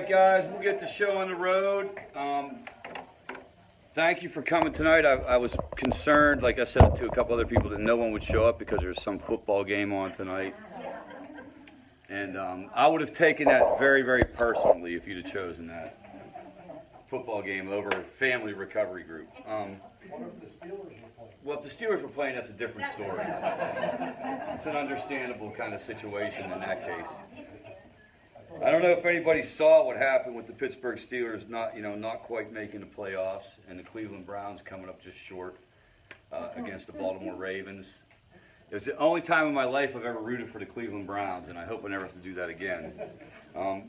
right, guys, we'll get the show on the road. Thank you for coming tonight. I was concerned, like I said to a couple other people, that no one would show up because there's some football game on tonight. And I would have taken that very, very personally if you'd have chosen that football game over a family recovery group. What if the Steelers were playing? Well, if the Steelers were playing, that's a different story. It's an understandable kind of situation in that case. I don't know if anybody saw what happened with the Pittsburgh Steelers not quite making the playoffs, and the Cleveland Browns coming up just short against the Baltimore Ravens. It was the only time in my life I've ever rooted for the Cleveland Browns, and I hope I never have to do that again.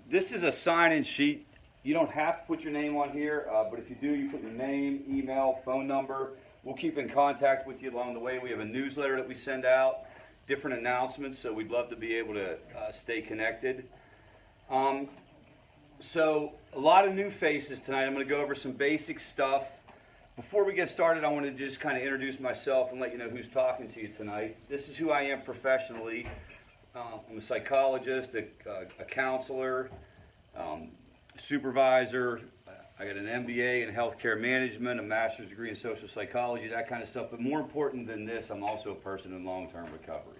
This is a sign-in sheet. You don't have to put your name on here, but if you do, you put your name, email, phone number. We'll keep in contact with you along the way. We have a newsletter that we send out, different announcements, so we'd love to be able to stay connected. So a lot of new faces tonight. I'm going to go over some basic stuff. Before we get started, I want to just kind of introduce myself and let you know who's talking to you tonight. This is who I am professionally. I'm a psychologist, a counselor, supervisor. I got an MBA in healthcare management, a master's degree in social psychology, that kind of stuff. But more important than this, I'm also a person in long-term recovery.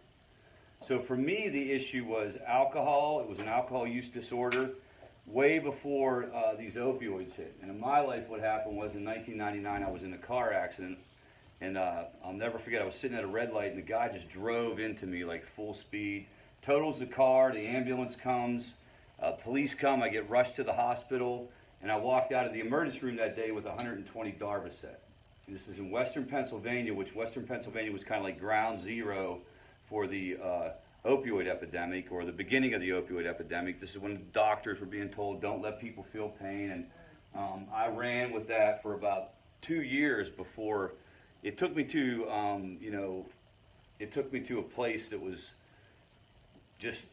So for me, the issue was alcohol. It was an alcohol use disorder way before these opioids hit. And in my life, what happened was in 1999, I was in a car accident. And I'll never forget, I was sitting at a red light, and the guy just drove into me like full speed, totals the car, the ambulance comes, police come, I get rushed to the hospital, and I walked out of the emergency room that day with 120 Darvocet. And this is in Western Pennsylvania, which Western Pennsylvania was kind of like ground zero for the opioid epidemic, or the beginning of the opioid epidemic. This is when doctors were being told, don't let people feel pain. And I ran with that for about 2 years before it took me to, a place that was just,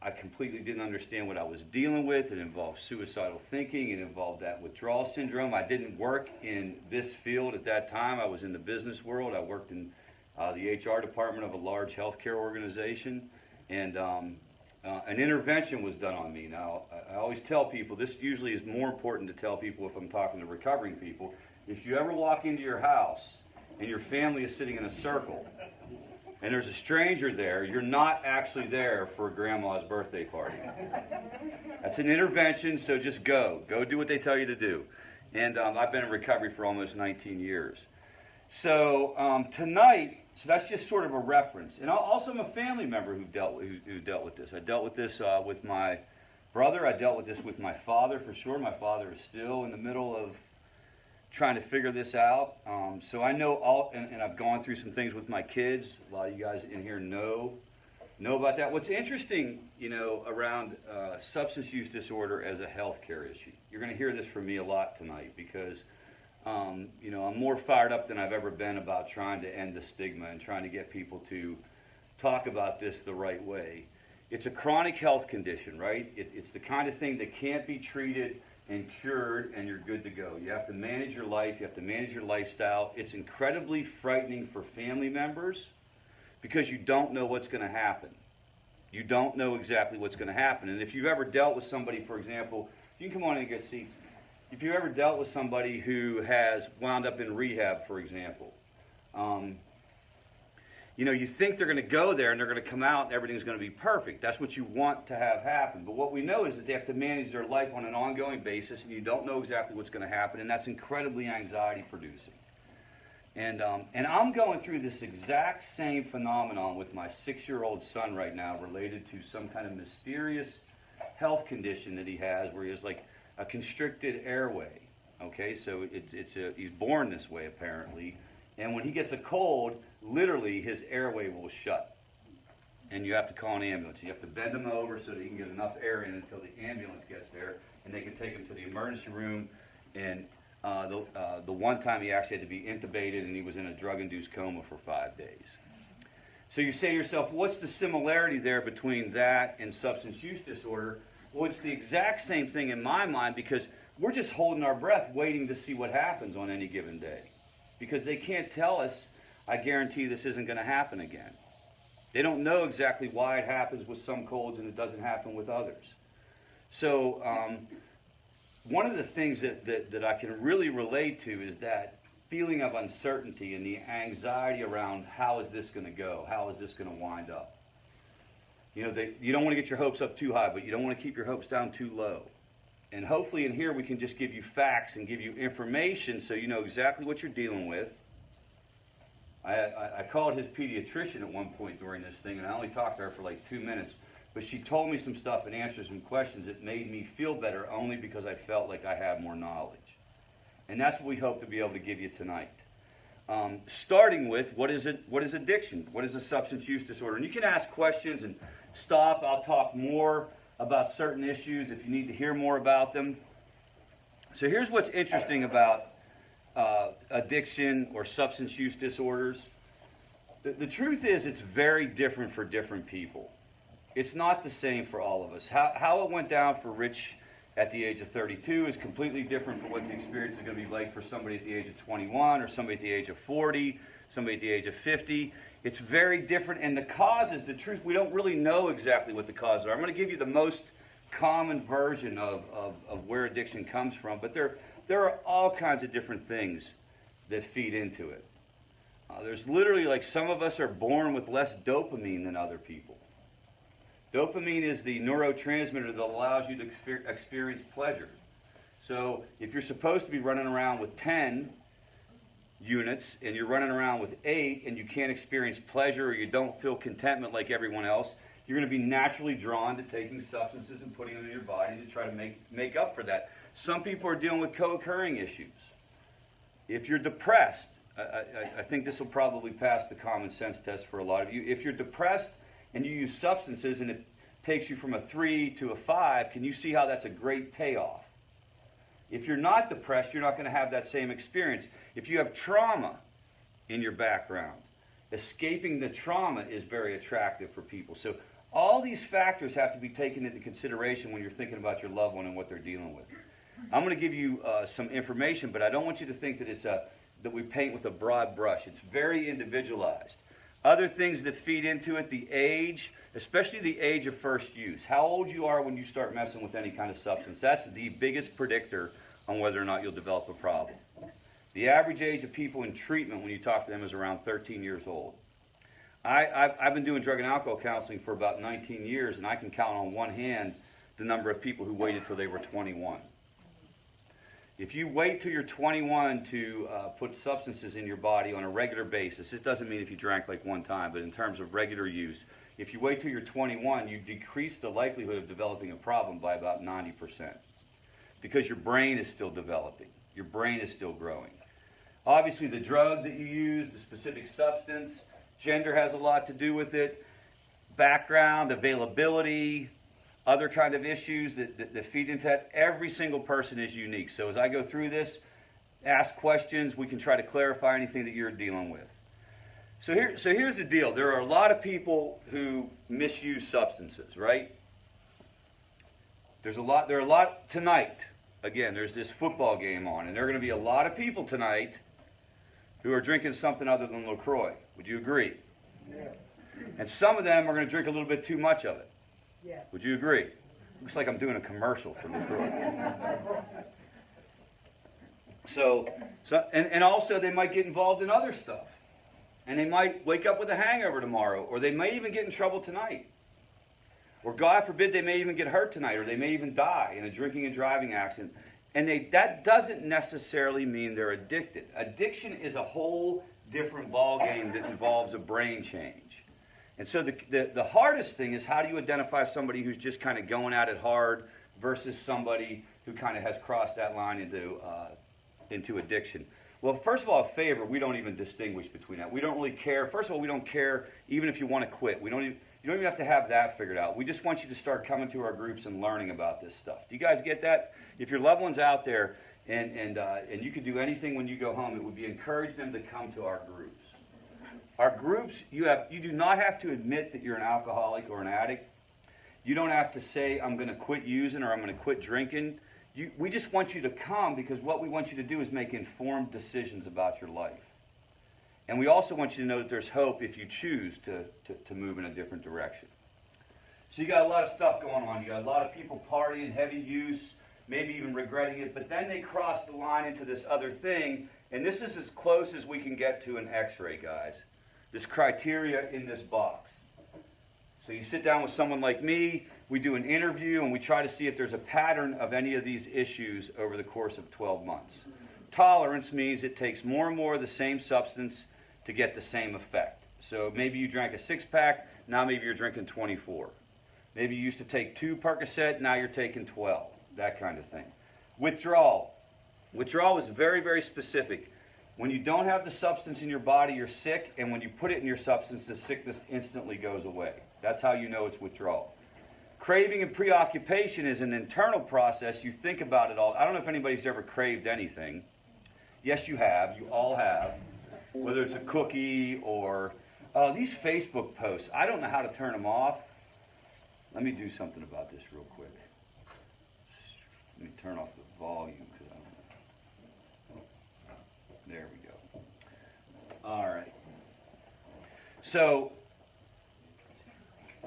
I completely didn't understand what I was dealing with. It involved suicidal thinking. It involved that withdrawal syndrome. I didn't work in this field at that time. I was in the business world. I worked in the HR department of a large healthcare organization, and an intervention was done on me. Now, I always tell people, this usually is more important to tell people if I'm talking to recovering people. If you ever walk into your house and your family is sitting in a circle and there's a stranger there, you're not actually there for grandma's birthday party. That's an intervention, so just go. Go do what they tell you to do. And I've been in recovery for almost 19 years. So tonight, so that's just sort of a reference. And also I'm a family member who's dealt with this. I dealt with this with my brother. I dealt with this with my father for sure. My father is still in the middle of trying to figure this out. So I know and I've gone through some things with my kids. A lot of you guys in here know about that. What's interesting, around substance use disorder as a healthcare issue, you're going to hear this from me a lot tonight because I'm more fired up than I've ever been about trying to end the stigma and trying to get people to talk about this the right way. It's a chronic health condition, right? It's the kind of thing that can't be treated and cured and you're good to go. You have to manage your life. You have to manage your lifestyle. It's incredibly frightening for family members because you don't know what's going to happen. You don't know exactly what's going to happen. And if you've ever dealt with somebody, for example, you can come on in and get seats. If you've ever dealt with somebody who has wound up in rehab, for example, you think they're going to go there and they're going to come out and everything's going to be perfect. That's what you want to have happen. But what we know is that they have to manage their life on an ongoing basis, and you don't know exactly what's going to happen, and that's incredibly anxiety-producing. And I'm going through this exact same phenomenon with my 6-year-old son right now related to some kind of mysterious health condition that he has where he has like a constricted airway, okay? So he's born this way apparently, and when he gets a cold, literally his airway will shut, and you have to call an ambulance. You have to bend him over so that he can get enough air in until the ambulance gets there, and they can take him to the emergency room. And the one time he actually had to be intubated, and he was in a drug-induced coma for 5 days. So you say to yourself, what's the similarity there between that and substance use disorder? Well, it's the exact same thing in my mind because we're just holding our breath waiting to see what happens on any given day. Because they can't tell us, I guarantee this isn't going to happen again. They don't know exactly why it happens with some colds and it doesn't happen with others. So one of the things that I can really relate to is that feeling of uncertainty and the anxiety around how is this going to go? How is this going to wind up? You know, you don't want to get your hopes up too high, but you don't want to keep your hopes down too low. And hopefully in here we can just give you facts and give you information so you know exactly what you're dealing with. I called his pediatrician at one point during this thing, and I only talked to her for like 2 minutes. But she told me some stuff and answered some questions that made me feel better only because I felt like I had more knowledge. And that's what we hope to be able to give you tonight. Starting with, what is addiction? What is a substance use disorder? And you can ask questions and stop. I'll talk more about certain issues if you need to hear more about them. So here's what's interesting about addiction or substance use disorders. The truth is it's very different for different people. It's not the same for all of us. How it went down for Rich at the age of 32 is completely different from what the experience is going to be like for somebody at the age of 21 or somebody at the age of 40, somebody at the age of 50. It's very different, and the causes, the truth, we don't really know exactly what the causes are. I'm going to give you the most common version of where addiction comes from, but there are all kinds of different things that feed into it. There's literally, like, some of us are born with less dopamine than other people. Dopamine is the neurotransmitter that allows you to experience pleasure. So if you're supposed to be running around with 10 units and you're running around with 8 and you can't experience pleasure or you don't feel contentment like everyone else, you're going to be naturally drawn to taking substances and putting them in your body to try to make up for that. Some people are dealing with co-occurring issues. If you're depressed, I think this will probably pass the common sense test for a lot of you. If you're depressed and you use substances and it takes you from a 3 to a 5, can you see how that's a great payoff? If you're not depressed, you're not going to have that same experience. If you have trauma in your background, escaping the trauma is very attractive for people. So all these factors have to be taken into consideration when you're thinking about your loved one and what they're dealing with. I'm going to give you some information, but I don't want you to think that that we paint with a broad brush. It's very individualized. Other things that feed into it, the age, especially the age of first use. How old you are when you start messing with any kind of substance. That's the biggest predictor on whether or not you'll develop a problem. The average age of people in treatment when you talk to them is around 13 years old. I've been doing drug and alcohol counseling for about 19 years, and I can count on one hand the number of people who waited till they were 21. If you wait till you're 21 to put substances in your body on a regular basis, it doesn't mean if you drank like one time, but in terms of regular use, if you wait till you're 21, you decrease the likelihood of developing a problem by about 90%. Because your brain is still developing. Your brain is still growing. Obviously, the drug that you use, the specific substance, gender has a lot to do with it, background, availability, other kind of issues that feed into that. Every single person is unique. So as I go through this, ask questions. We can try to clarify anything that you're dealing with. So here's the deal. There are a lot of people who misuse substances, right? There are a lot tonight. Again, there's this football game on, and there are going to be a lot of people tonight who are drinking something other than LaCroix. Would you agree? Yes. And some of them are going to drink a little bit too much of it. Yes. Would you agree? Looks like I'm doing a commercial for LaCroix. And also they might get involved in other stuff. And they might wake up with a hangover tomorrow, or they may even get in trouble tonight. Or God forbid, they may even get hurt tonight, or they may even die in a drinking and driving accident. And that doesn't necessarily mean they're addicted. Addiction is a whole different ballgame that involves a brain change. And so the hardest thing is, how do you identify somebody who's just kind of going at it hard versus somebody who kind of has crossed that line into addiction? Well, first of all, at FAVOR, we don't even distinguish between that. We don't really care. First of all, we don't care even if you want to quit. You don't even have to have that figured out. We just want you to start coming to our groups and learning about this stuff. Do you guys get that? If your loved one's out there and you could do anything when you go home, it would be encourage them to come to our groups. Our groups, you do not have to admit that you're an alcoholic or an addict. You don't have to say, I'm going to quit using or I'm going to quit drinking. We just want you to come, because what we want you to do is make informed decisions about your life. And we also want you to know that there's hope if you choose to move in a different direction. So you got a lot of stuff going on. You got a lot of people partying, heavy use, maybe even regretting it, but then they cross the line into this other thing, and this is as close as we can get to an x-ray, guys. This criteria in this box. So you sit down with someone like me, we do an interview, and we try to see if there's a pattern of any of these issues over the course of 12 months. Tolerance means it takes more and more of the same substance to get the same effect. So maybe you drank a 6-pack, now maybe you're drinking 24. Maybe you used to take 2 Percocet, now you're taking 12. That kind of thing. Withdrawal. Withdrawal is very, very specific. When you don't have the substance in your body, you're sick, and when you put it in your substance, the sickness instantly goes away. That's how you know it's withdrawal. Craving and preoccupation is an internal process. You think about it all. I don't know if anybody's ever craved anything. Yes, you have. You all have. Whether it's a cookie or these Facebook posts. I don't know how to turn them off. Let me do something about this real quick. Let me turn off the volume. There we go. All right. So,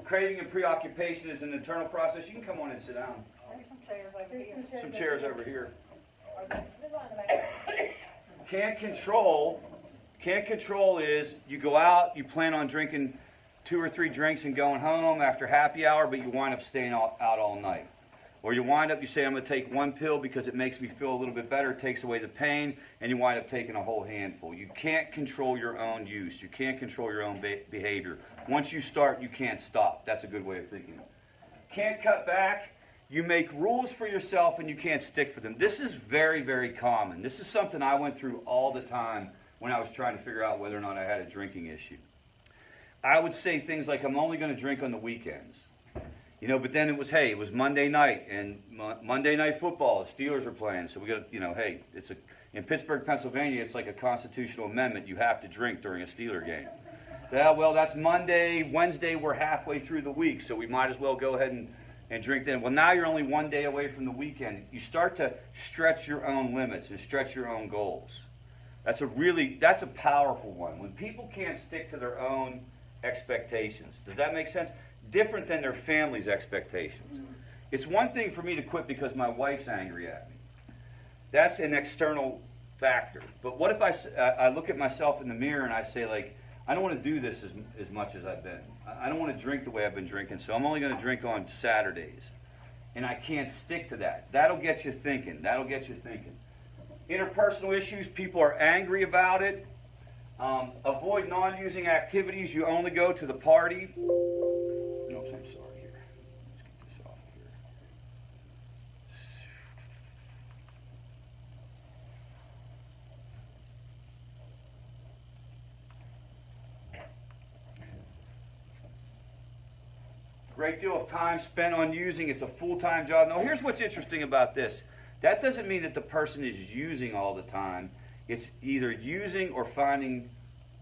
craving and preoccupation is an internal process. You can come on and sit down. There's some chairs over here. Some chairs over here. They're right in the back. Can't control is you go out, you plan on drinking 2 or 3 drinks and going home after happy hour, but you wind up staying out all night. Or you wind up, you say, I'm going to take 1 pill because it makes me feel a little bit better, it takes away the pain, and you wind up taking a whole handful. You can't control your own use. You can't control your own behavior. Once you start, you can't stop. That's a good way of thinking. Can't cut back. You make rules for yourself and you can't stick for them. This is very, very common. This is something I went through all the time when I was trying to figure out whether or not I had a drinking issue. I would say things like, I'm only going to drink on the weekends. You know, but then it was Monday night, and Monday night football, the Steelers are playing, so we got to, in Pittsburgh, Pennsylvania, it's like a constitutional amendment. You have to drink during a Steeler game. Yeah, well, that's Monday. Wednesday, we're halfway through the week, so we might as well go ahead and drink then. Well, now you're only 1 day away from the weekend. You start to stretch your own limits and stretch your own goals. That's a powerful one. When people can't stick to their own expectations. Does that make sense? Different than their family's expectations. Mm-hmm. It's one thing for me to quit because my wife's angry at me. That's an external factor. But what if I look at myself in the mirror and I say, like, I don't want to do this as much as I've been. I don't want to drink the way I've been drinking, so I'm only going to drink on Saturdays. And I can't stick to that. That'll get you thinking. Interpersonal issues, people are angry about it. Avoid non-using activities. You only go to the party. No, I'm sorry here. Let's get this off here. Great deal of time spent on using. It's a full-time job. Now, here's what's interesting about this. That doesn't mean that the person is using all the time. It's either using or finding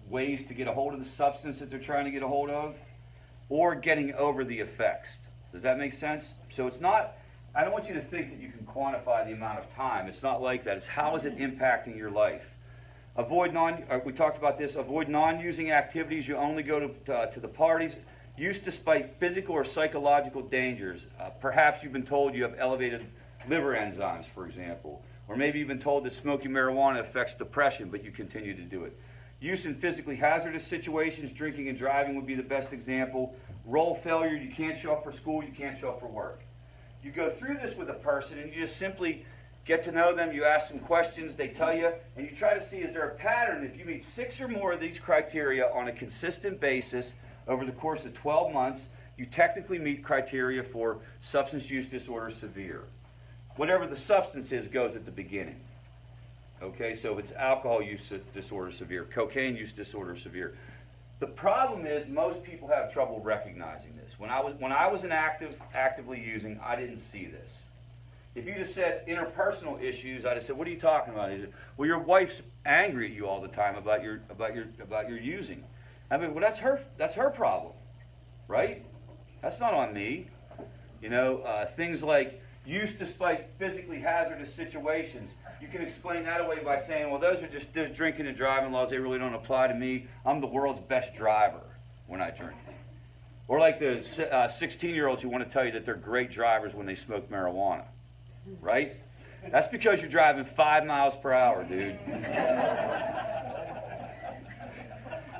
ways to get a hold of the substance that they're trying to get a hold of, or getting over the effects. Does that make sense? So it's not, I don't want you to think that you can quantify the amount of time. It's not like that. It's how is it impacting your life. We talked about this, avoid non-using activities. You only go to the parties. Use despite physical or psychological dangers. Perhaps you've been told you have elevated liver enzymes, for example. Or maybe you've been told that smoking marijuana affects depression, but you continue to do it. Use in physically hazardous situations, drinking and driving would be the best example. Role failure, you can't show up for school, you can't show up for work. You go through this with a person and you just simply get to know them, you ask them questions, they tell you, and you try to see, is there a pattern? If you meet 6 or more of these criteria on a consistent basis over the course of 12 months, you technically meet criteria for substance use disorder severe. Whatever the substance is goes at the beginning. Okay, so if it's alcohol use disorder severe, cocaine use disorder severe. The problem is most people have trouble recognizing this. When I was actively using, I didn't see this. If you just said interpersonal issues, I'd have said, "What are you talking about?" Well, your wife's angry at you all the time about your using. I mean, well, that's her problem, right? That's not on me. You know, things like use despite physically hazardous situations. You can explain that away by saying, well, those drinking and driving laws, they really don't apply to me. I'm the world's best driver when I drink. Or like the 16-year-olds who want to tell you that they're great drivers when they smoke marijuana, right? That's because you're driving 5 miles per hour, dude.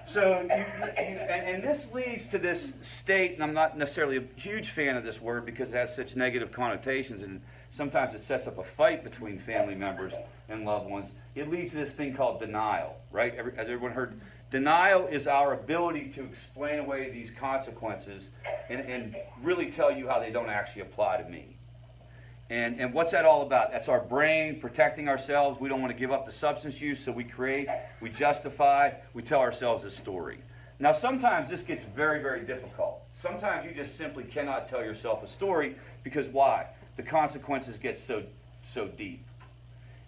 So, and this leads to this state, and I'm not necessarily a huge fan of this word because it has such negative connotations, and sometimes it sets up a fight between family members and loved ones. It leads to this thing called denial, right? Has everyone heard? Denial is our ability to explain away these consequences and really tell you how they don't actually apply to me. And what's that all about? That's our brain protecting ourselves. We don't want to give up the substance use, so we create, we justify, we tell ourselves a story. Now, sometimes this gets very, very difficult. Sometimes you just simply cannot tell yourself a story because why? The consequences get so deep.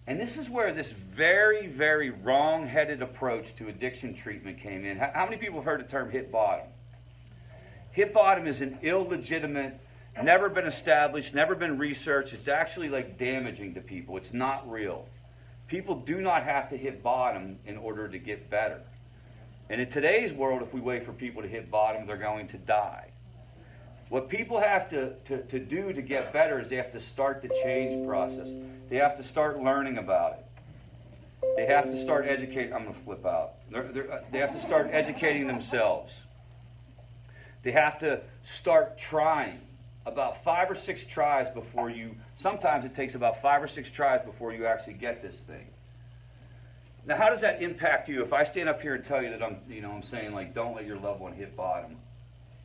And this is where this very, very wrong-headed approach to addiction treatment came in. How many people have heard the term hit bottom? Hit bottom is an illegitimate, never been established, never been researched. It's actually like damaging to people. It's not real. People do not have to hit bottom in order to get better. And in today's world, if we wait for people to hit bottom, they're going to die. What people have to do to get better is they have to start the change process. They have to start learning about it. They have to start educating. I'm going to flip out. They have to start educating themselves. They have to start trying. About 5 or 6 tries before you, sometimes it takes about 5 or 6 tries before you actually get this thing. Now, how does that impact you? If I stand up here and tell you that I'm saying like, don't let your loved one hit bottom.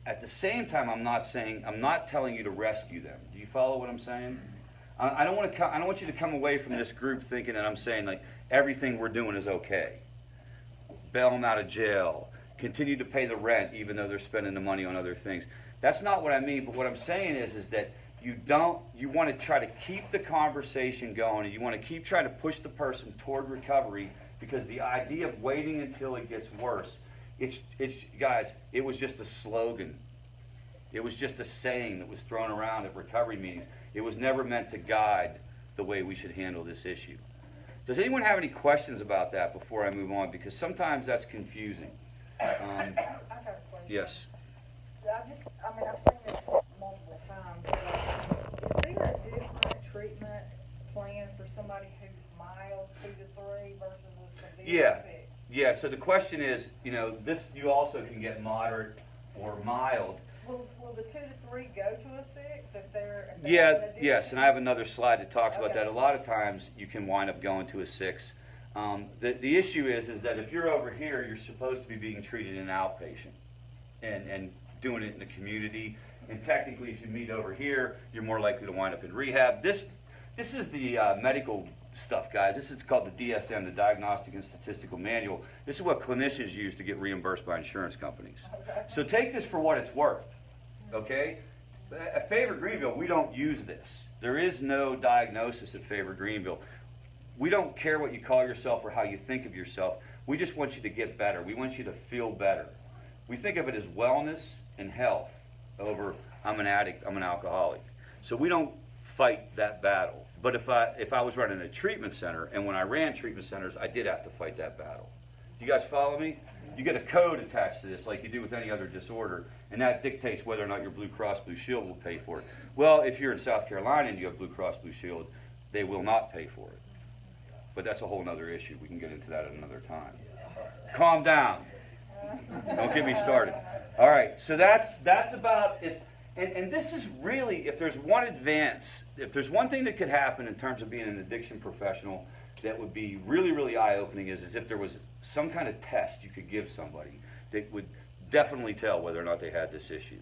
At the same time, I'm not telling you to rescue them. Do you follow what I'm saying? I don't want you to come away from this group thinking that I'm saying like everything we're doing is okay. Bail them out of jail. Continue to pay the rent even though they're spending the money on other things. That's not what I mean, but what I'm saying is that you want to try to keep the conversation going, and you want to keep trying to push the person toward recovery, because the idea of waiting until it gets worse, it's guys, it was just a slogan. It was just a saying that was thrown around at recovery meetings. It was never meant to guide the way we should handle this issue. Does anyone have any questions about that before I move on? Because sometimes that's confusing. I got a question. Yes. I've seen this multiple times, but is there a different treatment plan for somebody who's mild 2 to 3 versus a severe 6? Yeah, so the question is, this you also can get moderate or mild. Will the 2 to 3 go to a 6 if they're Yes, and I have another slide that talks about that. A lot of times you can wind up going to a 6. The issue is that if you're over here, you're supposed to be being treated in outpatient and doing it in the community. And technically, if you meet over here, you're more likely to wind up in rehab. This is the medical stuff, guys. This is called the DSM, the Diagnostic and Statistical Manual. This is what clinicians use to get reimbursed by insurance companies. So take this for what it's worth, okay? At FAVOR Greenville, we don't use this. There is no diagnosis at FAVOR Greenville. We don't care what you call yourself or how you think of yourself. We just want you to get better. We want you to feel better. We think of it as wellness and health over I'm an addict, I'm an alcoholic. So we don't fight that battle. But if I was running a treatment center, and when I ran treatment centers, I did have to fight that battle. You guys follow me? You get a code attached to this like you do with any other disorder, and that dictates whether or not your Blue Cross Blue Shield will pay for it. Well, if you're in South Carolina and you have Blue Cross Blue Shield, they will not pay for it. But that's a whole other issue. We can get into that at another time. Calm down. Don't get me started. All right, so that's about it. And this is really, if there's one advance, if there's one thing that could happen in terms of being an addiction professional that would be really, really eye-opening is if there was some kind of test you could give somebody that would definitely tell whether or not they had this issue.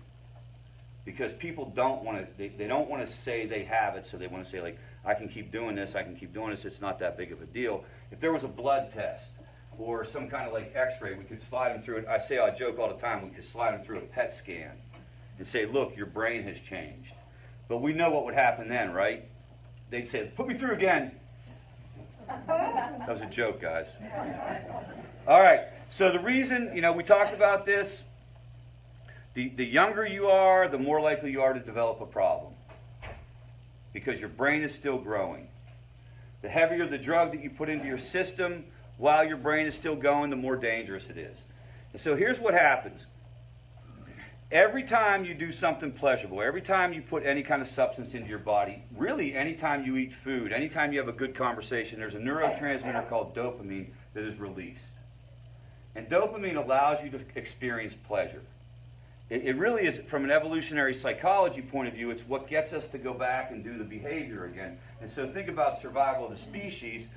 Because people don't want to, they don't want to say they have it, so they want to say like, I can keep doing this, it's not that big of a deal. If there was a blood test or some kind of like x-ray, we could slide them through it. I joke all the time, we could slide them through a PET scan and say, look, your brain has changed. But we know what would happen then, right? They'd say, put me through again. That was a joke, guys. All right, so the reason, we talked about this, the younger you are, the more likely you are to develop a problem because your brain is still growing. The heavier the drug that you put into your system while your brain is still going, the more dangerous it is. And so here's what happens. every time you do something pleasurable, every time you put any kind of substance into your body, really anytime you eat food, anytime you have a good conversation, there's a neurotransmitter called dopamine that is released. And dopamine allows you to experience pleasure. It really is, from an evolutionary psychology point of view, it's what gets us to go back and do the behavior again. And so think about survival of the species.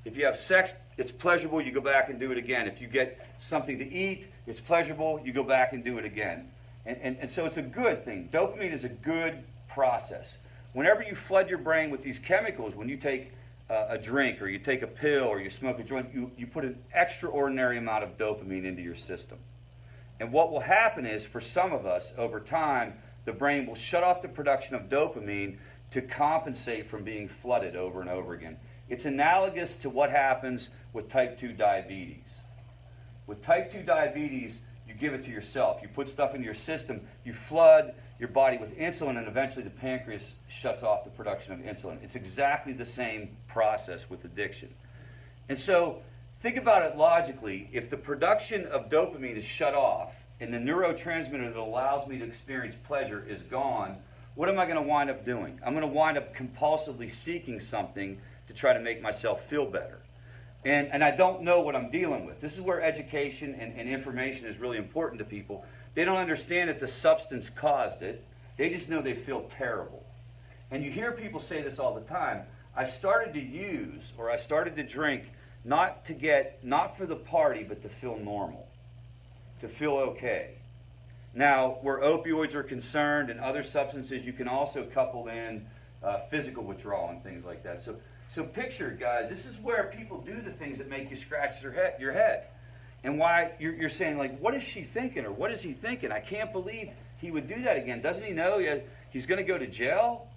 If you have sex, it's pleasurable, you go back and do it again. If you get something to eat, it's pleasurable, you go back and do it again. And so it's a good thing. Dopamine is a good process. Whenever you flood your brain with these chemicals, when you take a drink or you take a pill or you smoke a joint, you put an extraordinary amount of dopamine into your system. And what will happen is, for some of us, over time, the brain will shut off the production of dopamine to compensate from being flooded over and over again. It's analogous to what happens with type 2 diabetes. With type 2 diabetes, you give it to yourself. You put stuff into your system, you flood your body with insulin, and eventually the pancreas shuts off the production of insulin. It's exactly the same process with addiction. And so, think about it logically. If the production of dopamine is shut off and the neurotransmitter that allows me to experience pleasure is gone, what am I going to wind up doing? I'm going to wind up compulsively seeking something to try to make myself feel better. And I don't know what I'm dealing with. This is where education and information is really important to people. They don't understand that the substance caused it. They just know they feel terrible. And you hear people say this all the time. I started to use, or I started to drink, not for the party, but to feel normal, to feel okay. Now, where opioids are concerned and other substances, you can also couple in physical withdrawal and things like that. So picture, guys, this is where people do the things that make you scratch your head. And why you're saying, like, what is she thinking, or what is he thinking? I can't believe he would do that again. Doesn't he know he's going to go to jail?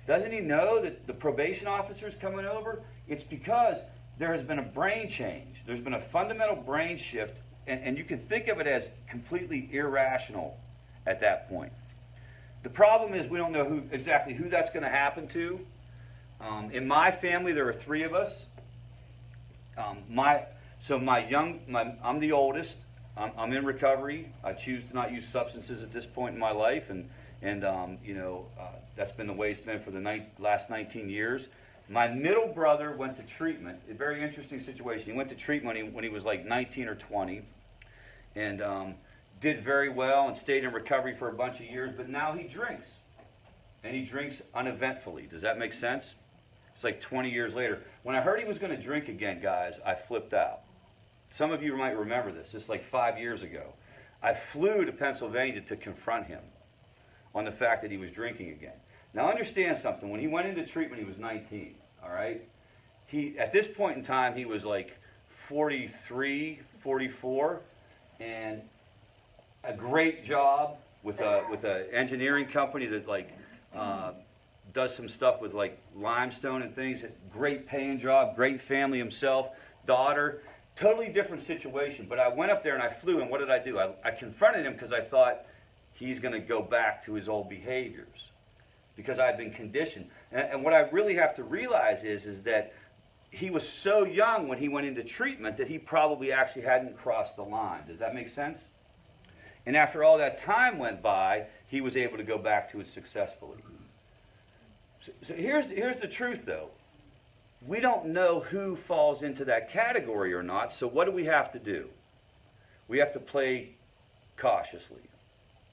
Doesn't he know that the probation officer is coming over? It's because there has been a brain change. There's been a fundamental brain shift, and you can think of it as completely irrational at that point. The problem is we don't know exactly who that's going to happen to. In my family, there are 3 of us. I'm the oldest. I'm in recovery. I choose to not use substances at this point in my life, and that's been the way it's been for the last 19 years. My middle brother went to treatment. A very interesting situation. He went to treatment when he was like 19 or 20, and did very well and stayed in recovery for a bunch of years. But now he drinks, and he drinks uneventfully. Does that make sense? It's like 20 years later. When I heard he was going to drink again, guys, I flipped out. Some of you might remember this. This is like 5 years ago. I flew to Pennsylvania to confront him on the fact that he was drinking again. Now understand something. When he went into treatment, he was 19, all right? At this point in time, he was like 43, 44, and a great job with a engineering company that does some stuff with like limestone and things. Great paying job, great family himself, daughter, totally different situation. But I went up there and I flew, and what did I do? I confronted him because I thought he's going to go back to his old behaviors because I've been conditioned. And what I really have to realize is that he was so young when he went into treatment that he probably actually hadn't crossed the line. Does that make sense? And after all that time went by, he was able to go back to it successfully. So here's the truth, though. We don't know who falls into that category or not, so what do we have to do? We have to play cautiously.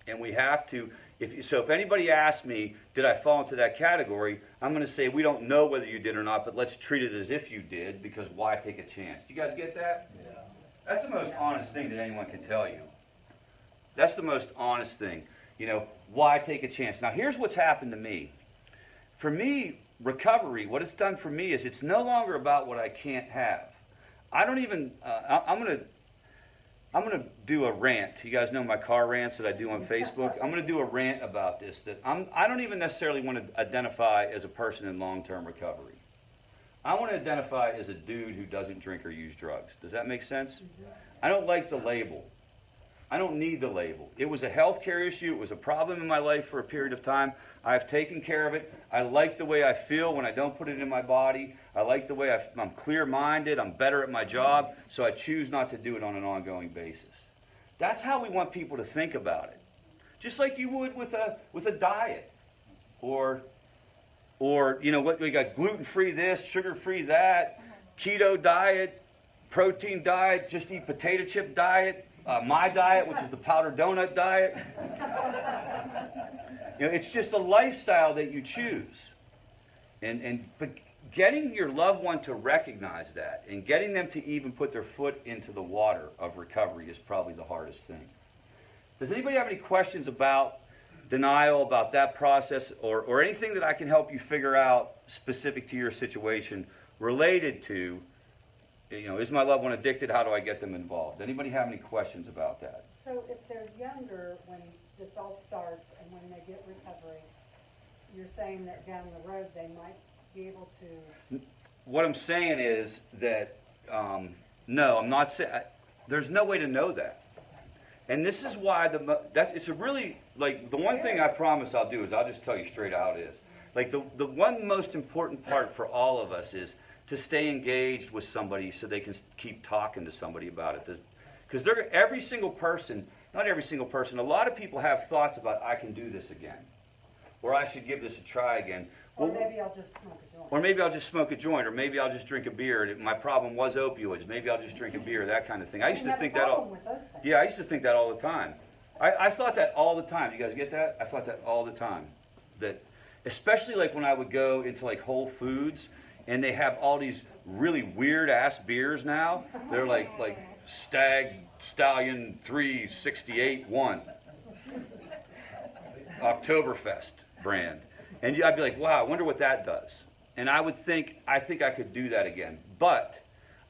And we have to, if anybody asks me, did I fall into that category, I'm going to say, we don't know whether you did or not, but let's treat it as if you did, because why take a chance? Do you guys get that? Yeah. That's the most honest thing that anyone can tell you. That's the most honest thing. Why take a chance? Now, here's what's happened to me. For me, recovery, what it's done for me is it's no longer about what I can't have. I don't even, I'm gonna do a rant. You guys know my car rants that I do on Facebook. I'm gonna do a rant about this. I don't even necessarily want to identify as a person in long-term recovery. I want to identify as a dude who doesn't drink or use drugs. Does that make sense? I don't like the label. I don't need the label. It was a healthcare issue. It was a problem in my life for a period of time. I've taken care of it. I like the way I feel when I don't put it in my body. I like the way I'm clear-minded. I'm better at my job. So I choose not to do it on an ongoing basis. That's how we want people to think about it. just like you would with a diet, or you know what, we got gluten-free this, sugar-free that, keto diet, protein diet, just eat potato chip diet, my diet, which is the powdered donut diet. You know, it's just a lifestyle that you choose, but getting your loved one to recognize that and getting them to even put their foot into the water of recovery is probably the hardest thing. Does anybody have any questions about denial, about that process, or anything that I can help you figure out specific to your situation related to, you know, is my loved one addicted? How do I get them involved? Anybody have any questions about that? So if they're younger, when this all starts and when they get recovery, you're saying that down the road they might be able to... What I'm saying is that, no, I'm not saying, there's no way to know that. And this is why it's a really, like, the one thing I promise I'll do is I'll just tell you straight how it is. Like, the one most important part for all of us is to stay engaged with somebody so they can keep talking to somebody about it. Because every single person, not every single person, a lot of people have thoughts about, I can do this again, or I should give this a try again. Or maybe I'll just smoke a joint. Or maybe I'll just smoke a joint, or maybe I'll just drink a beer. My problem was opioids. Maybe I'll just drink a beer, that kind of thing. I used to think that all. With those things. Yeah, I used to think that all the time. I thought that all the time. You guys get that? I thought that all the time. That, especially like when I would go into like Whole Foods, and they have all these really weird ass beers now. They're like Stallion 368 1 Oktoberfest brand. And I'd be like, wow, I wonder what that does. And I think I could do that again. But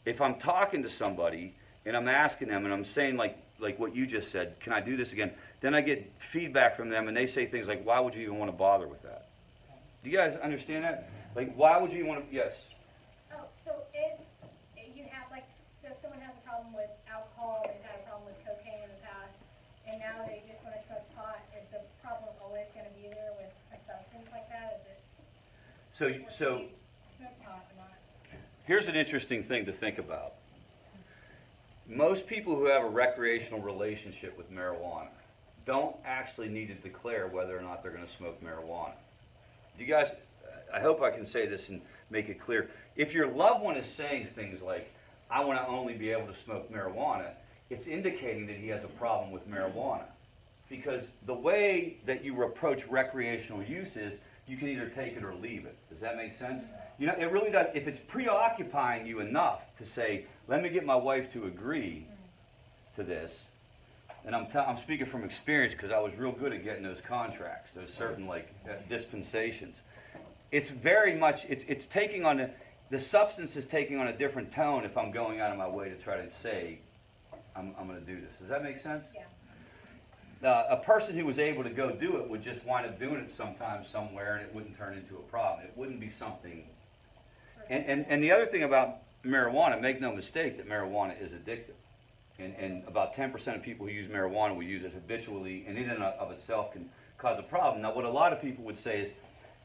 if I'm talking to somebody and I'm asking them and I'm saying like what you just said, can I do this again? Then I get feedback from them and they say things like, why would you even want to bother with that? Do you guys understand that? Like, why would you want to, yes? Oh, so if you have, like, so if someone has a problem with alcohol, they've had a problem with cocaine in the past, and now they just want to smoke pot, is the problem always going to be there with a substance like that? Is it? So Smoke pot or not? here's an interesting thing to think about. Most people who have a recreational relationship with marijuana don't actually need to declare whether or not they're going to smoke marijuana. Do you guys, I hope I can say this and make it clear. If your loved one is saying things like, I want to only be able to smoke marijuana, it's indicating that he has a problem with marijuana. Because the way that you approach recreational use is, you can either take it or leave it. Does that make sense? You know, it really does. If it's preoccupying you enough to say, let me get my wife to agree to this, and I'm speaking from experience because I was real good at getting those contracts, those certain dispensations. It's very much, it's taking on, the substance is taking on a different tone if I'm going out of my way to try to say, I'm going to do this. Does that make sense? Yeah. A person who was able to go do it would just wind up doing it sometime somewhere and it wouldn't turn into a problem. It wouldn't be something. And the other thing about marijuana, make no mistake that marijuana is addictive. And about 10% of people who use marijuana will use it habitually, and in and of itself can cause a problem. Now, what a lot of people would say is,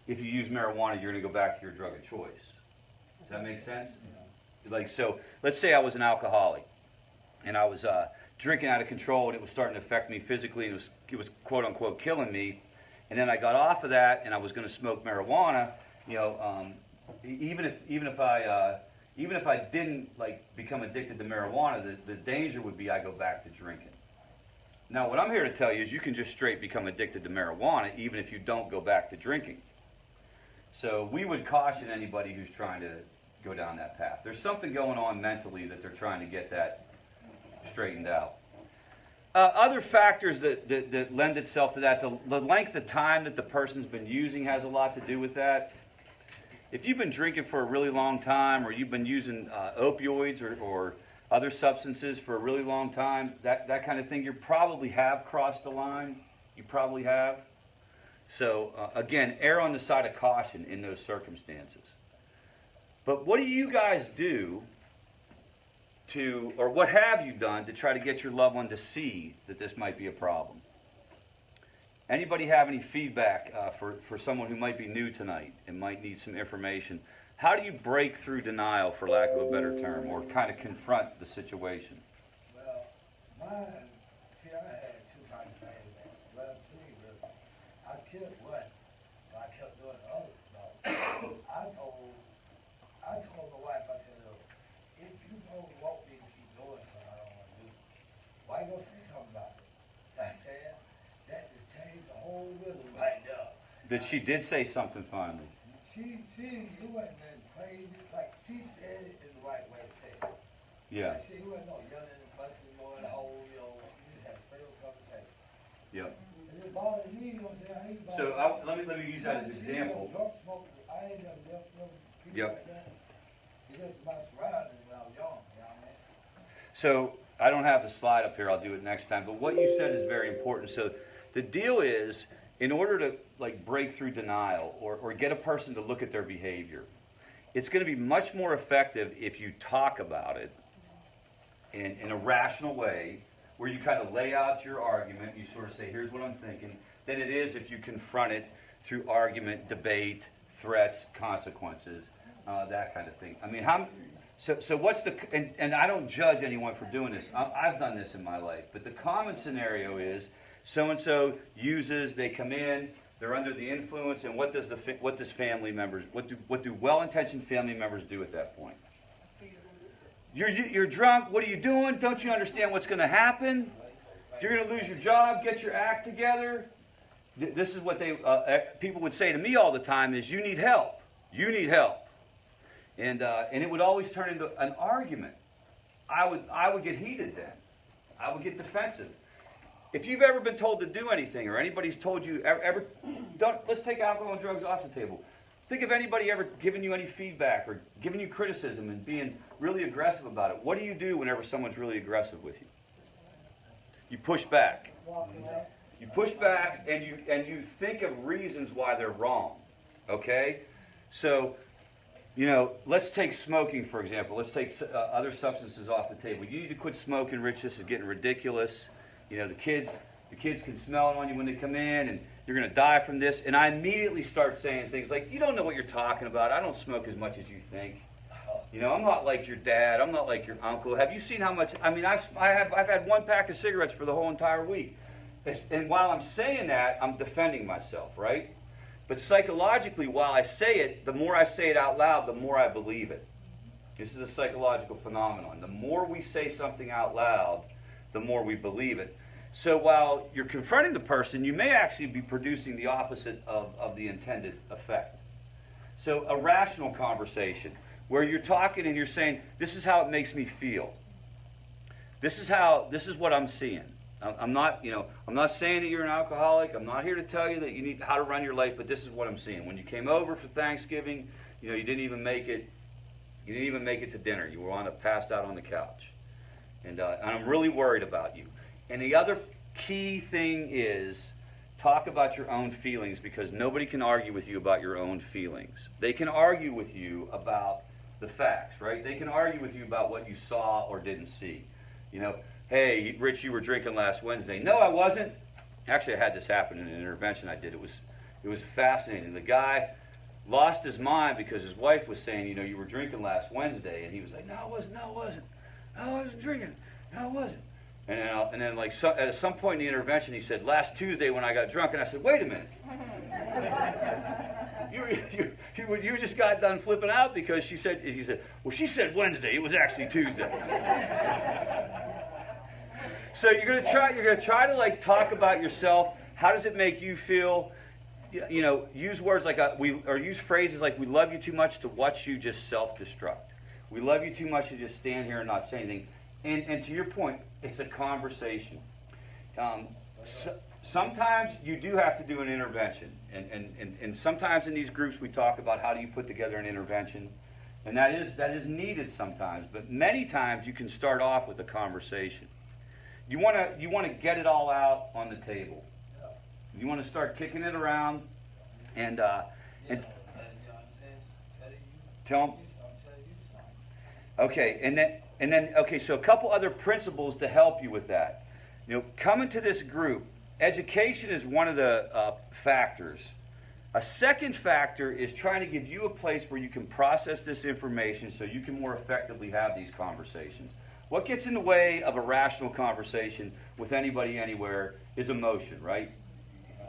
if you use marijuana, you're going to go back to your drug of choice. Does that make sense? Like, so, let's say I was an alcoholic, and I was drinking out of control, and it was starting to affect me physically, and it was quote unquote killing me. And then I got off of that, and I was going to smoke marijuana. You know, even if I didn't become addicted to marijuana, the danger would be I go back to drinking. Now, what I'm here to tell you is you can just straight become addicted to marijuana even if you don't go back to drinking. So we would caution anybody who's trying to go down that path. There's something going on mentally that they're trying to get that straightened out. Other factors that lend itself to that, the length of time that the person's been using has a lot to do with that. If you've been drinking for a really long time, or you've been using opioids or other substances for a really long time, that kind of thing, you probably have crossed the line. You probably have. So, again, err on the side of caution in those circumstances. But what do you guys do or what have you done to try to get your loved one to see that this might be a problem? Anybody have any feedback for someone who might be new tonight and might need some information? How do you break through denial, for lack of a better term, or kind of confront the situation? Well, mine, see, I had two types of pain. Well, That she did say something finally. It wasn't nothing crazy, like, she said it in the right way to say it. Yeah. Like, it wasn't no yelling and fussing, or the whole, you know, she just had a straight up conversation. Yep. And it bothers me, you know what I'm saying, I hate So bothers let me use that as an She example. never drunk smoking, I ain't never left people Yep. like that. It's just my surroundings when I was young, you know what I mean? So I don't have the slide up here. I'll do it next time. But what you said is very important. So the deal is, in order to like break through denial or get a person to look at their behavior, it's going to be much more effective if you talk about it in a rational way, where you kind of lay out your argument. You sort of say, "Here's what I'm thinking," than it is if you confront it through argument, debate, threats, consequences, that kind of thing. I mean, So what's the, and I don't judge anyone for doing this. I've done this in my life. But the common scenario is so-and-so uses, they come in, they're under the influence, and what does family members, what do well-intentioned family members do at that point? You're drunk, what are you doing? Don't you understand what's going to happen? You're going to lose your job, get your act together. This is what people would say to me all the time is, you need help. You need help. And it would always turn into an argument. I would get heated then. I would get defensive. If you've ever been told to do anything, or anybody's told you let's take alcohol and drugs off the table. Think of anybody ever giving you any feedback or giving you criticism and being really aggressive about it. What do you do whenever someone's really aggressive with you? You push back. Walk away. You push back and you think of reasons why they're wrong. Okay? So, let's take smoking, for example. Let's take other substances off the table. You need to quit smoking, Rich. This is getting ridiculous. The kids can smell it on you when they come in, and you're going to die from this. And I immediately start saying things like, you don't know what you're talking about. I don't smoke as much as you think. I'm not like your dad. I'm not like your uncle. Have you seen how much? I mean, I've had one pack of cigarettes for the whole entire week. And while I'm saying that, I'm defending myself, right? But psychologically, while I say it, the more I say it out loud, the more I believe it. This is a psychological phenomenon. The more we say something out loud, the more we believe it. So while you're confronting the person, you may actually be producing the opposite of the intended effect. So a rational conversation, where you're talking and you're saying, this is how it makes me feel. This is what I'm seeing. I'm not saying that you're an alcoholic. I'm not here to tell you that you need how to run your life, but this is what I'm seeing. When you came over for Thanksgiving, you didn't even make it. You didn't even make it to dinner. You were passed out on the couch, and I'm really worried about you. And the other key thing is talk about your own feelings, because nobody can argue with you about your own feelings. They can argue with you about the facts, right? They can argue with you about what you saw or didn't see. Hey, Rich, you were drinking last Wednesday. No, I wasn't. Actually, I had this happen in an intervention I did. It was fascinating. The guy lost his mind because his wife was saying, you were drinking last Wednesday, and he was like, no, I wasn't. No, I wasn't drinking. No, I wasn't. And then at some point in the intervention, he said, last Tuesday when I got drunk, and I said, wait a minute. You just got done flipping out because he said, well, she said Wednesday. It was actually Tuesday. So you're gonna try to talk about yourself. How does it make you feel? Use words like use phrases like, we love you too much to watch you just self-destruct. We love you too much to just stand here and not say anything. And to your point, it's a conversation. Sometimes you do have to do an intervention. And sometimes in these groups we talk about how do you put together an intervention. And that is needed sometimes. But many times you can start off with a conversation. You want to get it all out on the table. You want to start kicking it around, and tell them. Okay, and then okay. So a couple other principles to help you with that. Coming to this group, education is one of the factors. A second factor is trying to give you a place where you can process this information so you can more effectively have these conversations. What gets in the way of a rational conversation with anybody anywhere is emotion, right?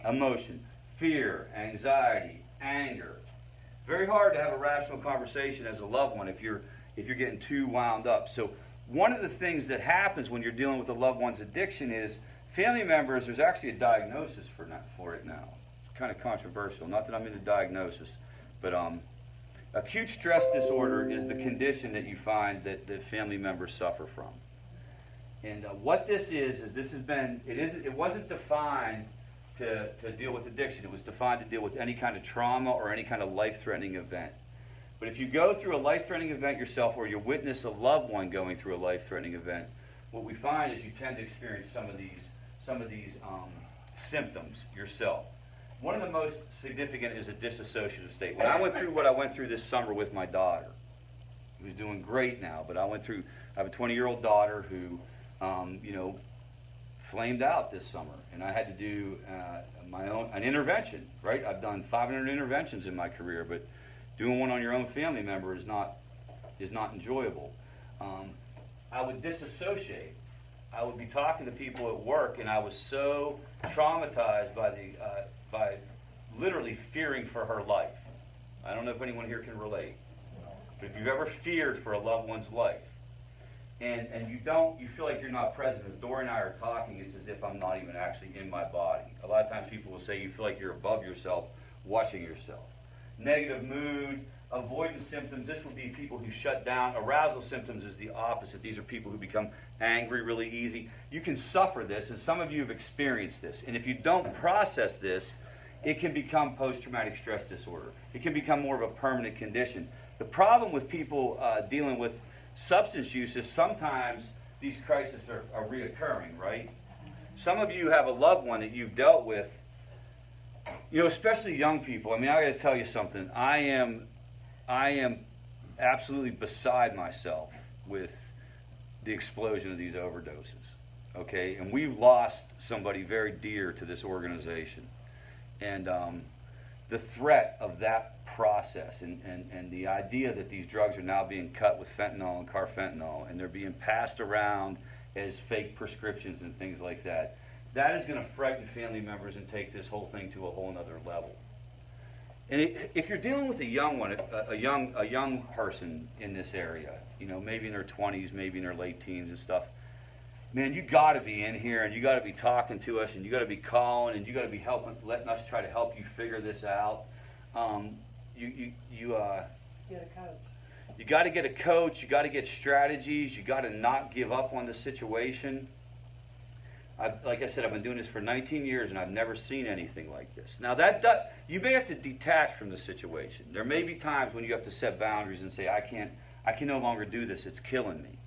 Emotion, fear, anxiety, anger. Very hard to have a rational conversation as a loved one if you're getting too wound up. So one of the things that happens when you're dealing with a loved one's addiction is family members, there's actually a diagnosis for it now. kind of controversial. Not that I'm into diagnosis, but acute stress disorder is the condition that you find that family members suffer from. And what this is this has been, it wasn't defined to deal with addiction. It was defined to deal with any kind of trauma or any kind of life-threatening event. But if you go through a life-threatening event yourself, or you witness a loved one going through a life-threatening event, what we find is you tend to experience some of these symptoms yourself. One of the most significant is a dissociative state. When I went through what I went through this summer with my daughter, who's doing great now, but I have a 20-year-old daughter who, flamed out this summer, and I had to do an intervention. Right, I've done 500 interventions in my career, but doing one on your own family member is not enjoyable. I would disassociate. I would be talking to people at work, and I was so traumatized by literally fearing for her life. I don't know if anyone here can relate, but if you've ever feared for a loved one's life, and you feel like you're not present. If Dory and I are talking, it's as if I'm not even actually in my body. A lot of times people will say you feel like you're above yourself, watching yourself. Negative mood, avoidance symptoms, this would be people who shut down. Arousal symptoms is the opposite. These are people who become angry really easy. You can suffer this, and some of you have experienced this. And if you don't process this, it can become post-traumatic stress disorder. It can become more of a permanent condition. The problem with people dealing with substance use is sometimes these crises are reoccurring, right? Some of you have a loved one that you've dealt with, especially young people. I mean, I got to tell you something. I am absolutely beside myself with the explosion of these overdoses, okay? And we've lost somebody very dear to this organization. And the threat of that process and the idea that these drugs are now being cut with fentanyl and carfentanil, and they're being passed around as fake prescriptions and things like that, that is going to frighten family members and take this whole thing to a whole nother level. And if you're dealing with a young one, a young person in this area, maybe in their 20s, maybe in their late teens and stuff, man, you got to be in here, and you got to be talking to us, and you got to be calling, and you got to be letting us try to help you figure this out. Get a coach. You got to get a coach. You got to get strategies. You got to not give up on the situation. Like I said, I've been doing this for 19 years, and I've never seen anything like this. Now, you may have to detach from the situation. There may be times when you have to set boundaries and say, I can no longer do this. It's killing me.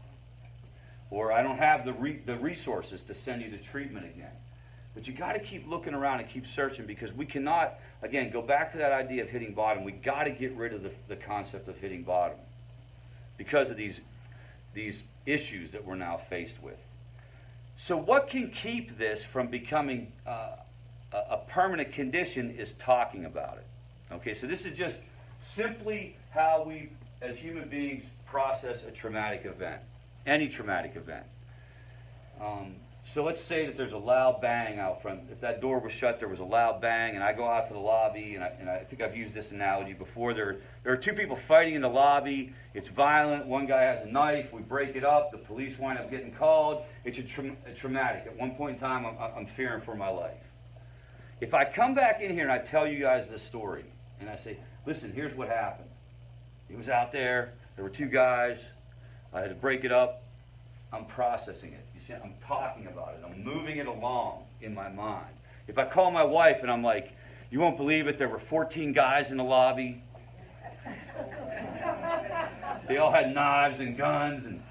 Or I don't have the resources to send you to treatment again. But you got to keep looking around and keep searching, because we cannot, again, go back to that idea of hitting bottom. We got to get rid of the concept of hitting bottom because of these issues that we're now faced with. So what can keep this from becoming a permanent condition is talking about it. Okay, so this is just simply how we, as human beings, process a traumatic event, any traumatic event. So let's say that there's a loud bang out front. If that door was shut, there was a loud bang, and I go out to the lobby, and I think I've used this analogy before. There are two people fighting in the lobby. It's violent. One guy has a knife. We break it up. The police wind up getting called. It's a traumatic. At one point in time, I'm fearing for my life. If I come back in here and I tell you guys this story, and I say, listen, here's what happened. He was out there. There were two guys. I had to break it up. I'm processing it. You see, I'm talking about it. I'm moving it along in my mind. If I call my wife and I'm like, you won't believe it, there were 14 guys in the lobby. They all had knives and guns, and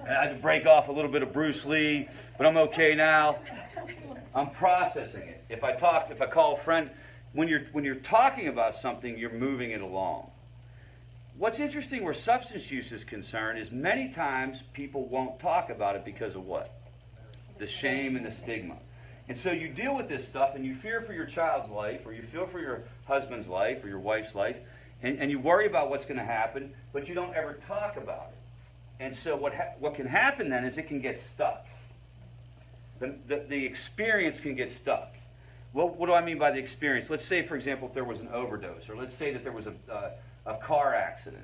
I had to break off a little bit of Bruce Lee, but I'm okay now. I'm processing it. If I call a friend, when you're talking about something, you're moving it along. What's interesting where substance use is concerned is many times people won't talk about it because of what? The shame and the stigma. And so you deal with this stuff and you fear for your child's life, or you feel for your husband's life or your wife's life, and you worry about what's going to happen, but you don't ever talk about it. And so what can happen then is it can get stuck. The experience can get stuck. Well, what do I mean by the experience? Let's say, for example, if there was an overdose, or let's say that there was a car accident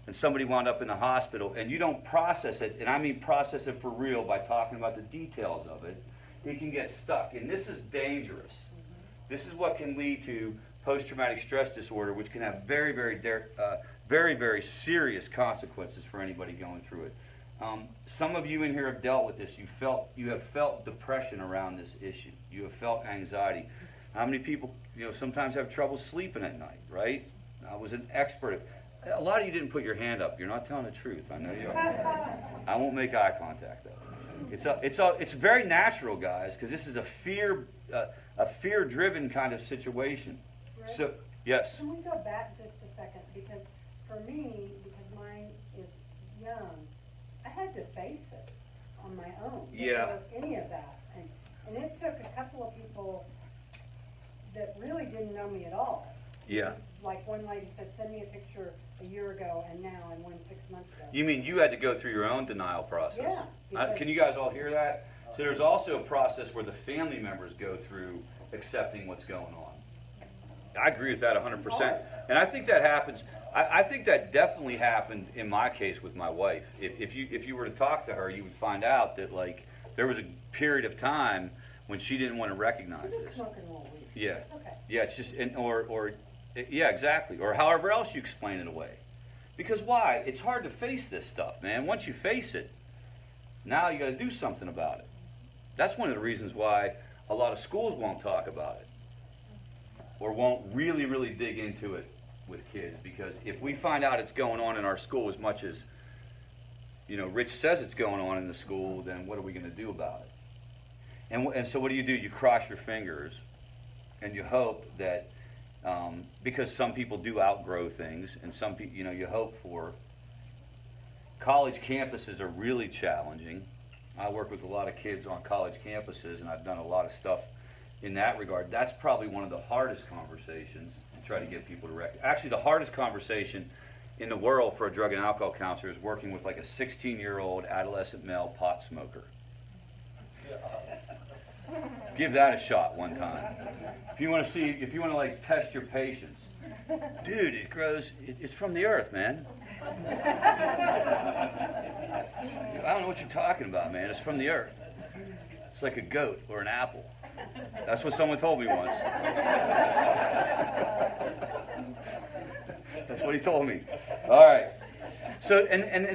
and somebody wound up in the hospital, and you don't process it, and I mean process it for real by talking about the details of it, it can get stuck. And this is dangerous, This is what can lead to post-traumatic stress disorder, which can have very, very serious consequences for anybody going through it. Some of you in here have dealt with this. You have felt depression around this issue. You have felt anxiety. How many people, sometimes have trouble sleeping at night, right? I was an expert. A lot of you didn't put your hand up. You're not telling the truth. I know you are. I won't make eye contact though. It's very natural, guys, because this is a fear-driven kind of situation. Rick, So, yes. Can we go back just a second? Because for me, because mine is young, I had to face it on my own. Yeah. Before any of that. And it took a couple of people that really didn't know me at all. Yeah. Like one lady said, send me a picture a year ago and now, and one 6 months ago. You mean you had to go through your own denial process? Yeah, because- Can you guys all hear that? So there's also a process where the family members go through accepting what's going on. I agree with that 100%. And I think that happens. I think that definitely happened in my case with my wife. If you were to talk to her, you would find out that like there was a period of time when she didn't want to recognize She's just this. smoking a little weed. Yeah. It's okay. Yeah, it's just, yeah, exactly. Or however else you explain it away. Because why? It's hard to face this stuff, man. Once you face it, now you got to do something about it. That's one of the reasons why a lot of schools won't talk about it. Or won't really, really dig into it with kids. Because if we find out it's going on in our school as much as, Rich says it's going on in the school, then what are we going to do about it? And so what do? You cross your fingers and you hope that, because some people do outgrow things, and some people, you hope for. College campuses are really challenging. I work with a lot of kids on college campuses, and I've done a lot of stuff in that regard. That's probably one of the hardest conversations to try to get people to recognize. Actually, the hardest conversation in the world for a drug and alcohol counselor is working with like a 16-year-old adolescent male pot smoker. Give that a shot one time. If you want to like test your patience. Dude, it grows, it's from the earth, man. I don't know what you're talking about, man. It's from the earth. It's like a goat or an apple. That's what someone told me once. That's what he told me. All right. So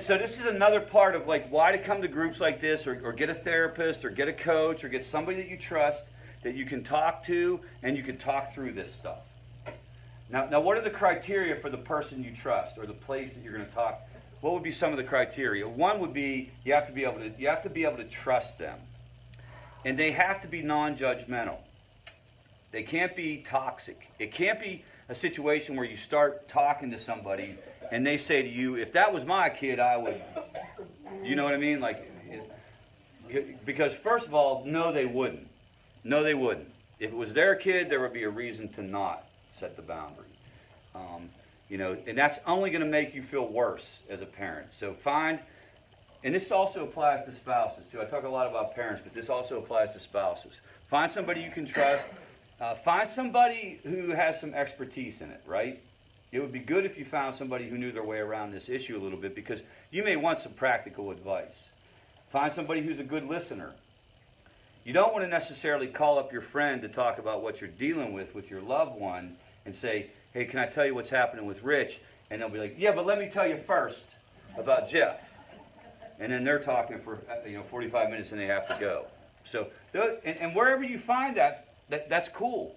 so this is another part of like why to come to groups like this, or get a therapist, or get a coach, or get somebody that you trust that you can talk to, and you can talk through this stuff. Now what are the criteria for the person you trust, or the place that you're going to talk? What would be some of the criteria? One would be you have to be able to trust them, and they have to be non-judgmental. They can't be toxic. It can't be a situation where you start talking to somebody and they say to you, if that was my kid, I would, you know what I mean? Like, because first of all, no, they wouldn't. No, they wouldn't. If it was their kid, there would be a reason to not set the boundary. And that's only going to make you feel worse as a parent. So and this also applies to spouses too. I talk a lot about parents, but this also applies to spouses. Find somebody you can trust. Find somebody who has some expertise in it, right? It would be good if you found somebody who knew their way around this issue a little bit, because you may want some practical advice. Find somebody who's a good listener. You don't want to necessarily call up your friend to talk about what you're dealing with your loved one and say, hey, can I tell you what's happening with Rich? And they'll be like, yeah, but let me tell you first about Jeff. And then they're talking for 45 minutes and they have to go. So, and wherever you find that's cool.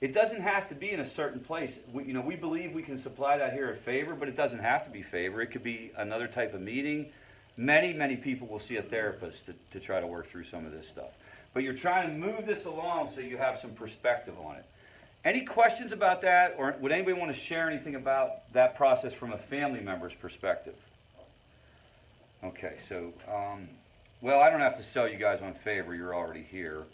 It doesn't have to be in a certain place. We believe we can supply that here at FAVOR, but it doesn't have to be FAVOR. It could be another type of meeting. Many people will see a therapist to try to work through some of this stuff. But you're trying to move this along so you have some perspective on it. Any questions about that, or would anybody want to share anything about that process from a family member's perspective? Okay, so, well, I don't have to sell you guys on FAVOR. You're already here.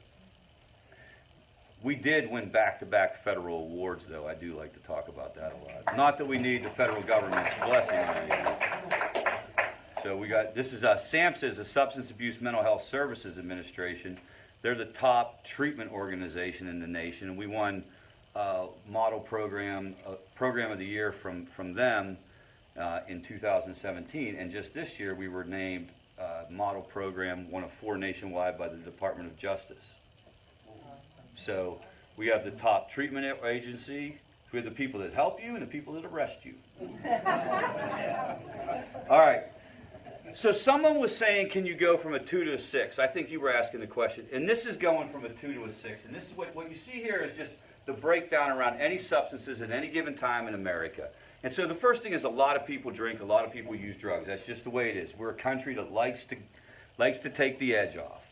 We did win back-to-back federal awards, though. I do like to talk about that a lot. Not that we need the federal government's blessing on anything. So this is SAMHSA, is a Substance Abuse Mental Health Services Administration. They're the top treatment organization in the nation. And we won Model Program of the Year from them in 2017. And just this year, we were named Model Program, one of 4 nationwide by the Department of Justice. So We have the top treatment agency. We have the people that help you and the people that arrest you. All right. So someone was saying, can you go from a 2 to a 6? I think you were asking the question. And this is going from a 2 to a 6. And this is what you see here is just the breakdown around any substances at any given time in America. And so the first thing is a lot of people drink, a lot of people use drugs. That's just the way it is. We're a country that likes to take the edge off.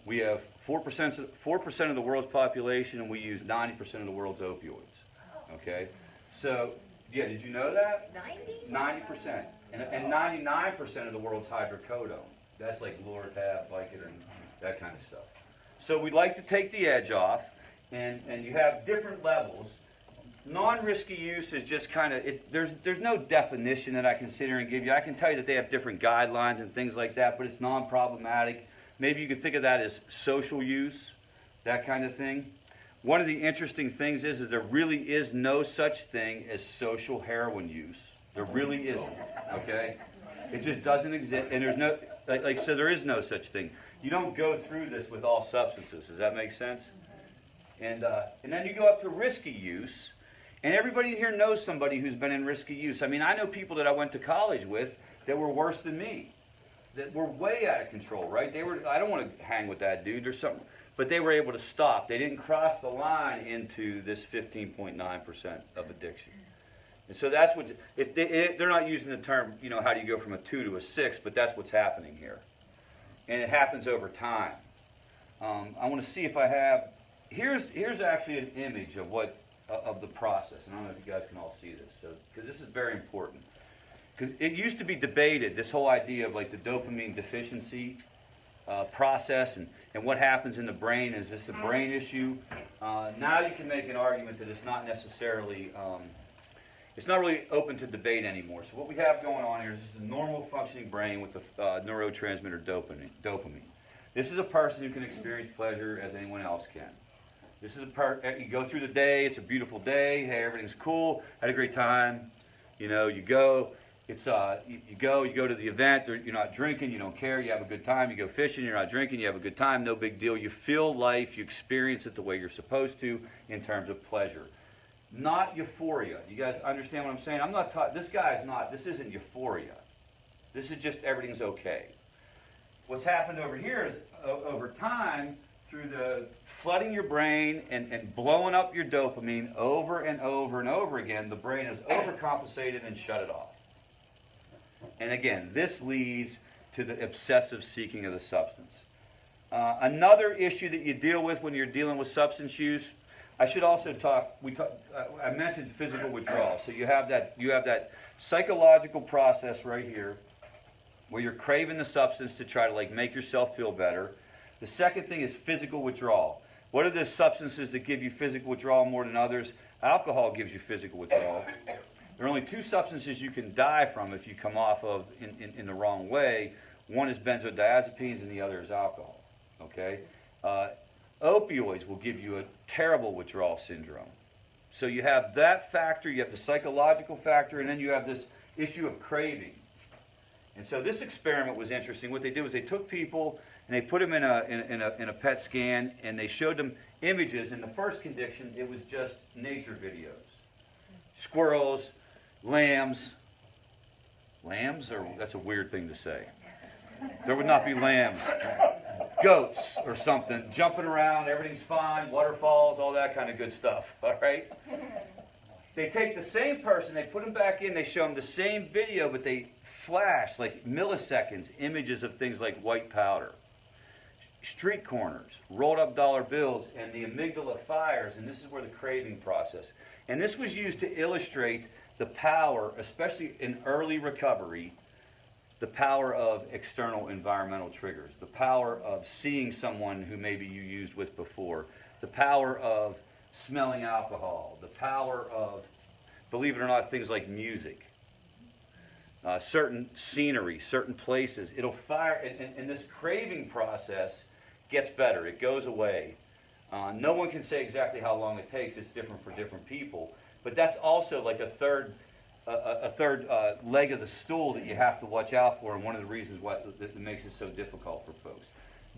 We have 4% of the world's population, and we use 90% of the world's opioids. Okay? So, yeah, did you know that? 90%. And 99% of the world's hydrocodone. That's like Lortab, Vicodin, that kind of stuff. So we'd like to take the edge off, and you have different levels. Non-risky use is just kind of, there's no definition that I can sit here and give you. I can tell you that they have different guidelines and things like that, but it's non-problematic. Maybe you could think of that as social use, that kind of thing. One of the interesting things is there really is no such thing as social heroin use. There really isn't, okay? It just doesn't exist, and there's no, so there is no such thing. You don't go through this with all substances. Does that make sense? And then you go up to risky use, and everybody here knows somebody who's been in risky use. I mean, I know people that I went to college with that were worse than me, that were way out of control, right? I don't want to hang with that dude or something, but they were able to stop. They didn't cross the line into this 15.9% of addiction. And so that's what, they're not using the term, how do you go from a 2 to a 6, but that's what's happening here. And it happens over time. I want to see if I have, here's actually an image of the process. And I don't know if you guys can all see this, because this is very important. Because it used to be debated, this whole idea of like the dopamine deficiency process and what happens in the brain. Is this a brain issue? Now you can make an argument that it's not necessarily, it's not really open to debate anymore. So what we have going on here is this is a normal functioning brain with the neurotransmitter dopamine. This is a person who can experience pleasure as anyone else can. This is you go through the day, it's a beautiful day, hey, everything's cool, had a great time. You go, you go to the event, you're not drinking, you don't care, you have a good time, you go fishing, you're not drinking, you have a good time, no big deal. You feel life, you experience it the way you're supposed to in terms of pleasure. Not euphoria. You guys understand what I'm saying? I'm not this isn't euphoria. This is just everything's okay. What's happened over here is over time, through the flooding your brain and blowing up your dopamine over and over and over again, the brain has overcompensated and shut it off. And again, this leads to the obsessive seeking of the substance. Another issue that you deal with when you're dealing with substance use, I should also I mentioned physical withdrawal. So you have that psychological process right here where you're craving the substance to try to make yourself feel better. The second thing is physical withdrawal. What are the substances that give you physical withdrawal more than others? Alcohol gives you physical withdrawal. There are only two substances you can die from if you come off of in the wrong way. One is benzodiazepines and the other is alcohol. Okay? Opioids will give you a terrible withdrawal syndrome. So you have that factor, you have the psychological factor, and then you have this issue of craving. And so this experiment was interesting. What they did was they took people and they put them in a PET scan, and they showed them images. In the first condition, it was just nature videos. Squirrels, lambs. Lambs? That's a weird thing to say. There would not be lambs. Goats or something, jumping around, everything's fine, waterfalls, all that kind of good stuff, all right? They take the same person, they put them back in, they show them the same video, but they flash, like milliseconds, images of things like white powder, street corners, rolled up dollar bills, and the amygdala fires, and this is where the craving process. And this was used to illustrate the power, especially in early recovery, the power of external environmental triggers, the power of seeing someone who maybe you used with before, the power of smelling alcohol, the power of, believe it or not, things like music, certain scenery, certain places. It'll fire, and this craving process gets better. It goes away. No one can say exactly how long it takes. It's different for different people. But that's also like a third leg of the stool that you have to watch out for, and one of the reasons why that makes it so difficult for folks.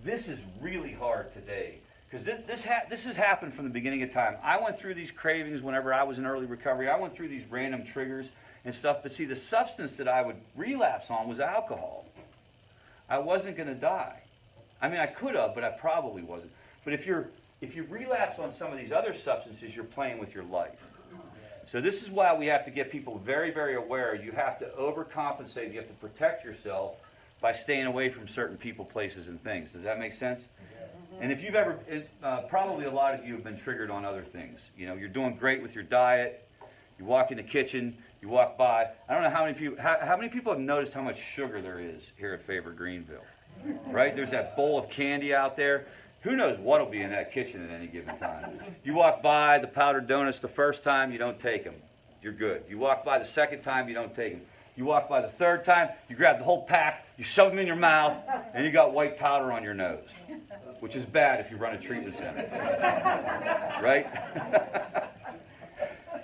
This is really hard today Because this has happened from the beginning of time. I went through these cravings whenever I was in early recovery. I went through these random triggers and stuff. But see, the substance that I would relapse on was alcohol. I wasn't going to die. I mean, I could have, but I probably wasn't. But if you relapse on some of these other substances, you're playing with your life. So this is why we have to get people very, very aware. You have to overcompensate. You have to protect yourself by staying away from certain people, places, and things. Does that make sense? And if you've ever, probably a lot of you have been triggered on other things. You know, you're doing great with your diet. You walk in the kitchen. You walk by. I don't know how many people have noticed how much sugar there is here at FAVOR Greenville. Right? There's that bowl of candy out there. Who knows what will be in that kitchen at any given time? You walk by the powdered donuts the first time, you don't take them. You're good. You walk by the second time, you don't take them. You walk by the third time, you grab the whole pack, you shove them in your mouth, and you got white powder on your nose, which is bad if you run a treatment center. Right?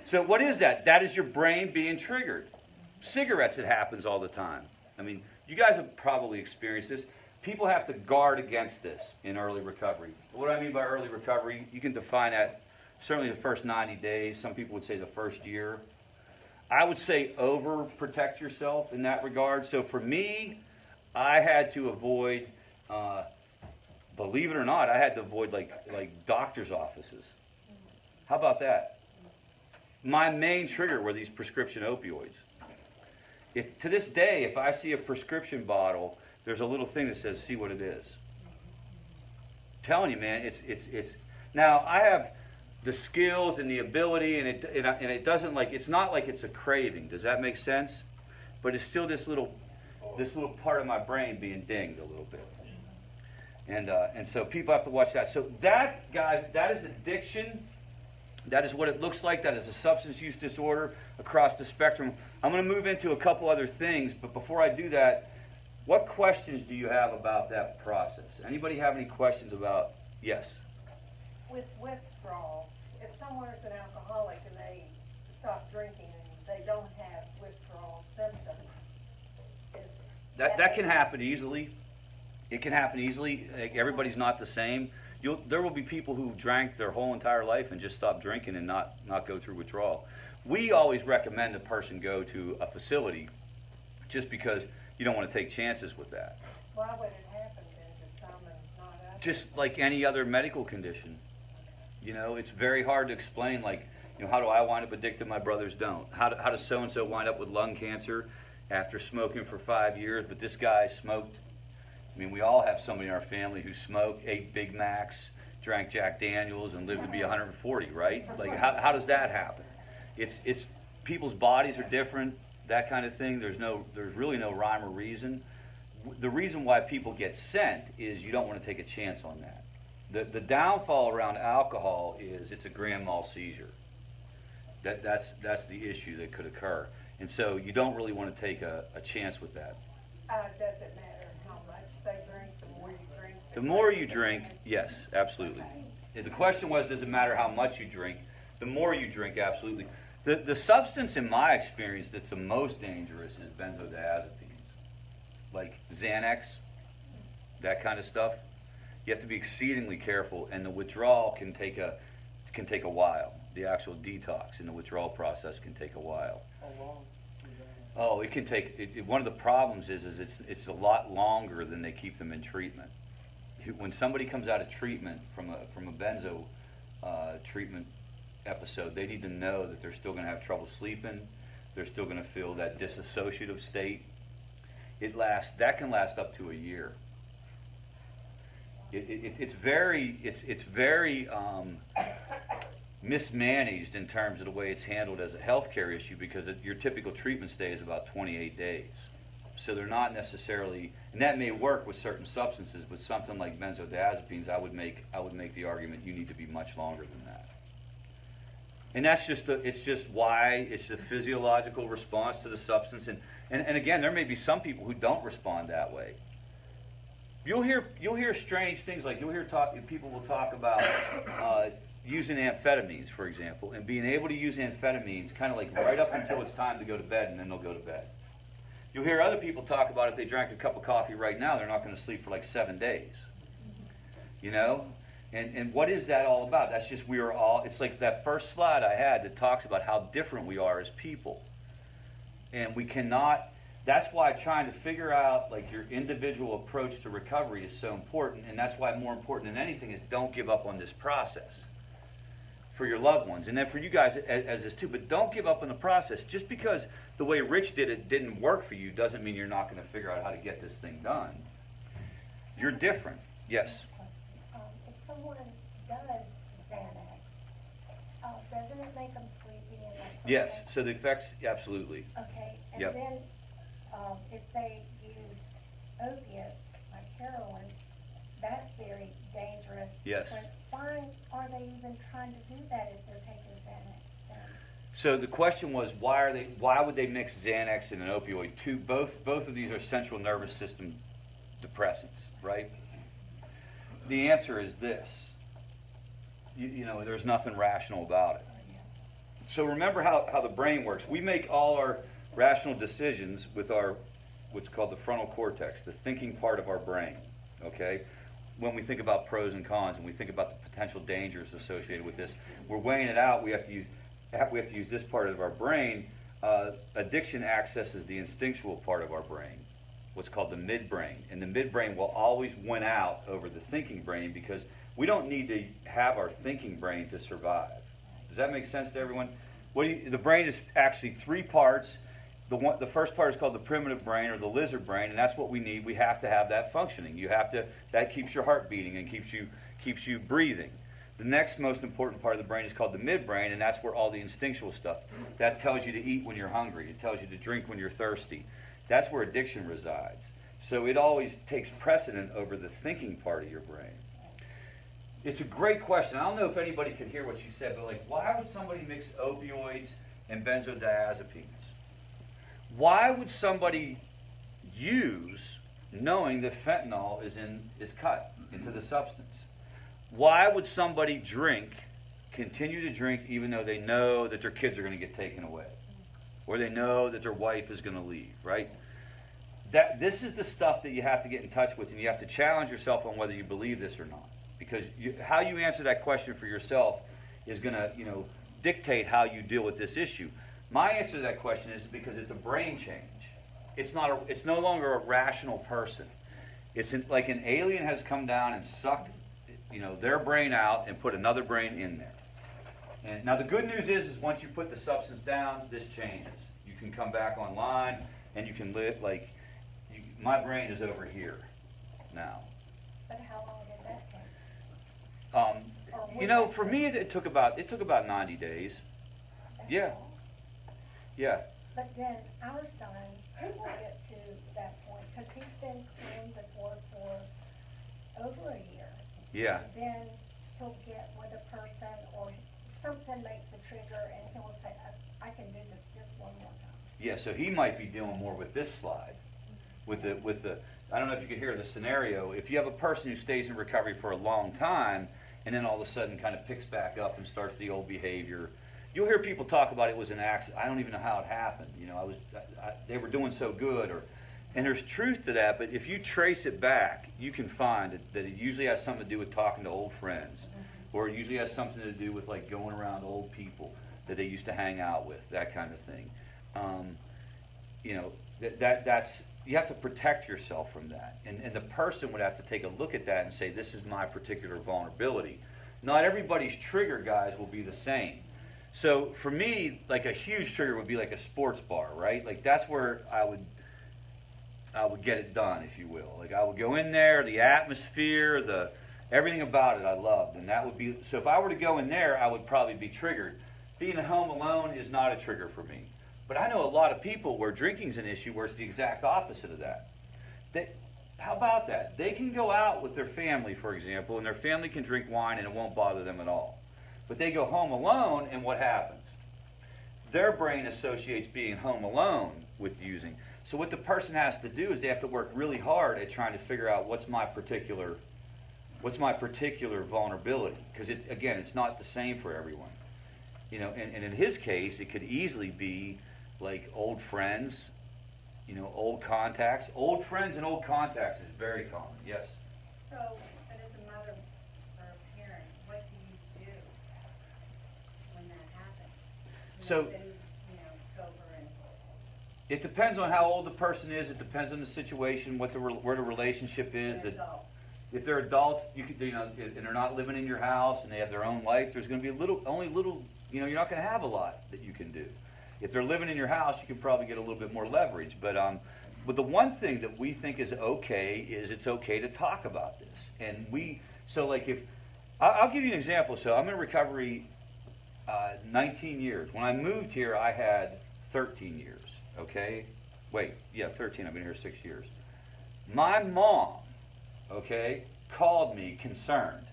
So what is that? That is your brain being triggered. Cigarettes, it happens all the time. I mean, you guys have probably experienced this. People have to guard against this in early recovery. What do I mean by early recovery? You can define that certainly the first 90 days. Some people would say the first year. I would say overprotect yourself in that regard. So for me, I had to avoid, believe it or not, I had to avoid like doctor's offices. How about that? My main trigger were these prescription opioids. To this day, if I see a prescription bottle, there's a little thing that says, see what it is. Telling you, man, it's. Now, I have the skills and the ability, and it doesn't it's not like it's a craving. Does that make sense? But it's still this little part of my brain being dinged a little bit. And so people have to watch that. So that, guys, that is addiction. That is what it looks like. That is a substance use disorder across the spectrum. I'm going to move into a couple other things, but before I do that, what questions do you have about that process? Anybody have any questions about? Yes. With withdrawal, if someone is an alcoholic and they stop drinking and they don't have withdrawal symptoms, that can happen easily. It can happen easily. Everybody's not the same. There will be people who drank their whole entire life and just stop drinking and not go through withdrawal. We always recommend a person go to a facility just because you don't want to take chances with that. why would it happen then to some and not others? Just like any other medical condition. You know, it's very hard to explain, how do I wind up addicted? My brothers don't. How does so-and-so wind up with lung cancer after smoking for 5 years, but this guy smoked? I mean, we all have somebody in our family who smoked, ate Big Macs, drank Jack Daniels, and lived to be 140, right? How does that happen? It's people's bodies are different, that kind of thing. There's really no rhyme or reason. The reason why people get sent is you don't want to take a chance on that. The downfall around alcohol is it's a grand mal seizure. That's the issue that could occur. And so you don't really want to take a chance with that. Does it matter how much they drink? The more you drink? The more you drink, yes, absolutely. The question was, does it matter how much you drink? The more you drink, absolutely. The substance, in my experience, that's the most dangerous is benzodiazepines, like Xanax, that kind of stuff. You have to be exceedingly careful, and the withdrawal can take a while. The actual detox in the withdrawal process can take a while. How long? Oh, it can take. One of the problems is it's a lot longer than they keep them in treatment. When somebody comes out of treatment from a benzo treatment episode, they need to know that they're still going to have trouble sleeping. They're still going to feel that dissociative state. That can last up to a year. It's very mismanaged in terms of the way it's handled as a healthcare issue, because your typical treatment stay is about 28 days. So they're not necessarily, and that may work with certain substances, but something like benzodiazepines, I would make the argument you need to be much longer than that. And that's it's a physiological response to the substance, and again, there may be some people who don't respond that way. You'll hear strange things, like people will talk about using amphetamines, for example, and being able to use amphetamines kind of like right up until it's time to go to bed, and then they'll go to bed. You'll hear other people talk about if they drank a cup of coffee right now, they're not going to sleep for like 7 days. You know? And what is that all about? That's just we are all, it's like that first slide I had that talks about how different we are as people. And we cannot, that's why trying to figure out like your individual approach to recovery is so important. And that's why more important than anything is don't give up on this process for your loved ones. And then for you guys as this too, but don't give up on the process. Just because the way Rich did it didn't work for you doesn't mean you're not going to figure out how to get this thing done. You're different. Yes. If someone does Xanax, doesn't it make them sleepy and that sort of Yes. thing? So the effects, absolutely. Okay, and Yep. then, if they use opiates like heroin, that's very dangerous. Yes. Why are they even trying to do that if they're taking Xanax then? So the question was, why would they mix Xanax and an opioid? Both of these are central nervous system depressants, right? The answer is this. You know, there's nothing rational about it. So remember how the brain works. We make all our rational decisions with our, what's called the frontal cortex, the thinking part of our brain, okay? When we think about pros and cons and we think about the potential dangers associated with this, we're weighing it out. We have to use this part of our brain. Addiction accesses the instinctual part of our brain, what's called the midbrain. And the midbrain will always win out over the thinking brain because we don't need to have our thinking brain to survive. Does that make sense to everyone? The brain is actually three parts. The first part is called the primitive brain or the lizard brain, and that's what we need. We have to have that functioning. That keeps your heart beating and keeps you breathing. The next most important part of the brain is called the midbrain, and that's where all the instinctual stuff. That tells you to eat when you're hungry. It tells you to drink when you're thirsty. That's where addiction resides. So it always takes precedent over the thinking part of your brain. It's a great question. I don't know if anybody could hear what you said, but like, why would somebody mix opioids and benzodiazepines? Why would somebody use knowing that fentanyl is cut into the substance? Why would somebody continue to drink even though they know that their kids are going to get taken away? Or they know that their wife is going to leave, right? This is the stuff that you have to get in touch with, and you have to challenge yourself on whether you believe this or not. Because how you answer that question for yourself is going to, dictate how you deal with this issue. My answer to that question is because it's a brain change. It's no longer a rational person. It's like an alien has come down and sucked, their brain out and put another brain in there. And now the good news is once you put the substance down, this changes. You can come back online and you can live my brain is over here now. But how long did that take? For me it took about 90 days. That's Yeah. long. Yeah. But then our son will get to that point, because he's been clean before for over a year. Yeah. Then he'll get with a person, or something makes a trigger, and he'll say, I can do this just one more time. Yeah, so he might be dealing more with this slide. With the I don't know if you could hear the scenario. If you have a person who stays in recovery for a long time and then all of a sudden kind of picks back up and starts the old behavior, you'll hear people talk about it was an accident. I don't even know how it happened. They were doing so good, and there's truth to that. But if you trace it back, you can find that it usually has something to do with talking to old friends, or it usually has something to do with like going around old people that they used to hang out with, that kind of thing. That's you have to protect yourself from that, and the person would have to take a look at that and say, this is my particular vulnerability. Not everybody's trigger, guys, will be the same. So for me, like a huge trigger would be like a sports bar, right? Like that's where I would get it done, if you will. Like I would go in there, the atmosphere, everything about it I loved, and that would be. So if I were to go in there, I would probably be triggered. Being at home alone is not a trigger for me. But I know a lot of people where drinking's an issue where it's the exact opposite of that. How about that? They can go out with their family, for example, and their family can drink wine and it won't bother them at all. But they go home alone, and what happens? Their brain associates being home alone with using. So what the person has to do is they have to work really hard at trying to figure out what's my particular vulnerability. Because it's not the same for everyone. And in his case, it could easily be like old friends, old contacts. Old friends and old contacts is very common. Yes. So, but as a mother or a parent, So Been, sober and. it depends on how old the person is. It depends on the situation, where the relationship is. and adults. If they're adults, and they're not living in your house and they have their own life, there's going to be only little, you're not going to have a lot that you can do. If they're living in your house, you can probably get a little bit more leverage. But the one thing that we think is okay is it's okay to talk about this. And I'll give you an example. So I'm in recovery 19 years. When I moved here, I had 13 years. Okay? 13. I've been here 6 years. My mom, called me concerned.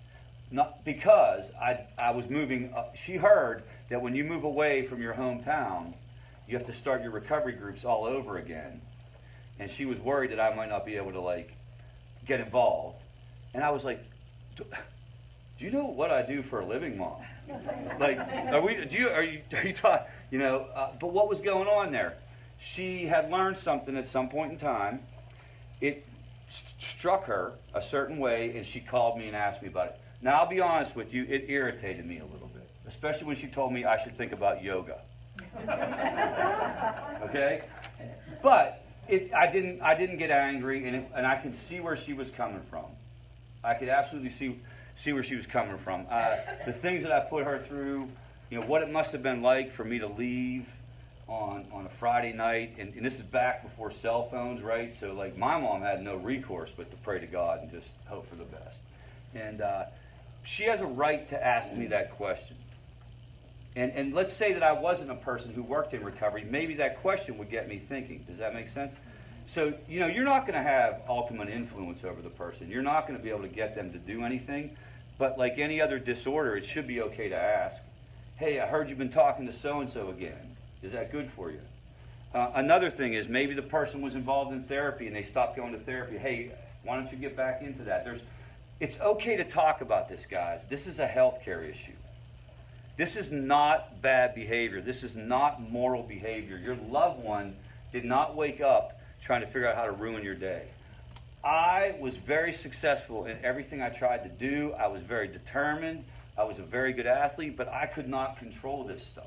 Not because I was moving up. She heard that when you move away from your hometown, you have to start your recovery groups all over again. And she was worried that I might not be able to get involved. And I was like, do you know what I do for a living, Mom? But what was going on there? She had learned something at some point in time. It struck her a certain way, and she called me and asked me about it. Now, I'll be honest with you, it irritated me a little bit, especially when she told me I should think about yoga. Okay? But I didn't get angry, and I can see where she was coming from. I could absolutely see where she was coming from. The things that I put her through, what it must have been like for me to leave on a Friday night, and this is back before cell phones, right? So my mom had no recourse but to pray to God and just hope for the best. And she has a right to ask me that question. And let's say that I wasn't a person who worked in recovery, maybe that question would get me thinking. Does that make sense? So, you're not going to have ultimate influence over the person. You're not going to be able to get them to do anything. But like any other disorder, it should be okay to ask, hey, I heard you've been talking to so-and-so again. Is that good for you? Another thing is maybe the person was involved in therapy and they stopped going to therapy. Hey, why don't you get back into that? It's okay to talk about this, guys. This is a healthcare issue. This is not bad behavior. This is not moral behavior. Your loved one did not wake up trying to figure out how to ruin your day. I was very successful in everything I tried to do. I was very determined. I was a very good athlete, but I could not control this stuff.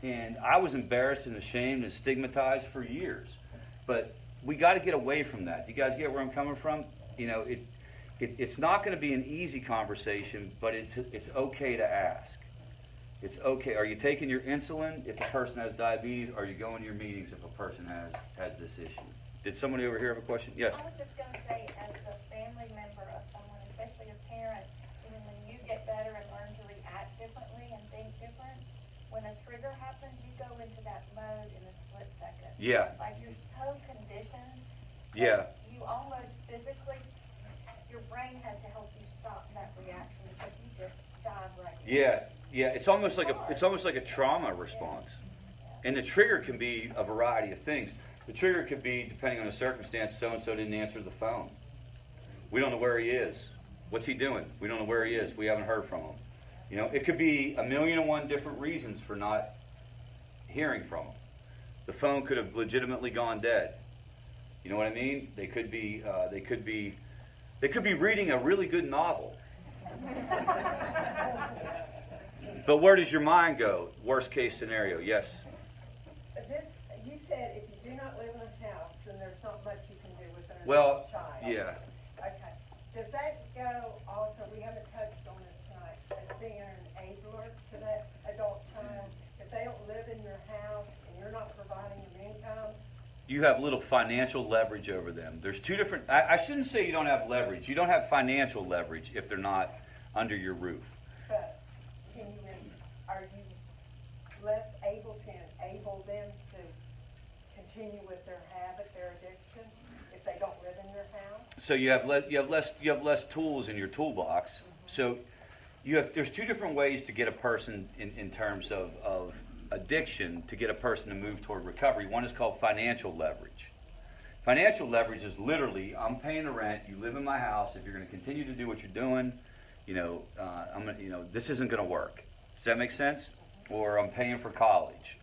And I was embarrassed and ashamed and stigmatized for years. But we got to get away from that. Do you guys get where I'm coming from? It's not going to be an easy conversation, but it's okay to ask. It's okay. Are you taking your insulin if a person has diabetes? Are you going to your meetings if a person has this issue? Did somebody over here have a question? Yes. I was just going to say, as the family member of someone, especially a parent, even when you get better and learn to react differently and think different, when a trigger happens, you go into that mode in a split second. Yeah. Like you're so conditioned. Yeah. You almost physically, your brain has to help you stop that reaction because you just dive right in. Yeah. It's almost like a trauma response. And the trigger can be a variety of things. The trigger could be, depending on the circumstance, so-and-so didn't answer the phone. We don't know where he is. What's he doing? We don't know where he is. We haven't heard from him. It could be 1,000,001 different reasons for not hearing from him. The phone could have legitimately gone dead. You know what I mean? They could be reading a really good novel. But where does your mind go? Worst case scenario, yes. You said if you do not live in a house, then there's not much you can do with an Well, adult child. yeah. Okay. Does that go also, we haven't touched on this tonight, as being an enabler to that adult child? If they don't live in your house and you're not providing them income, You have little financial leverage over them. There's two different, I shouldn't say you don't have leverage. You don't have financial leverage if they're not under your roof. but are you less able to enable them to continue with their habit, their addiction, if they don't live in your house? So you have less tools in your toolbox. So there's two different ways to get a person in terms of addiction, to get a person to move toward recovery. One is called financial leverage. Financial leverage is literally, I'm paying the rent, you live in my house, if you're going to continue to do what you're doing, this isn't going to work. Does that make sense? Or I'm paying for college,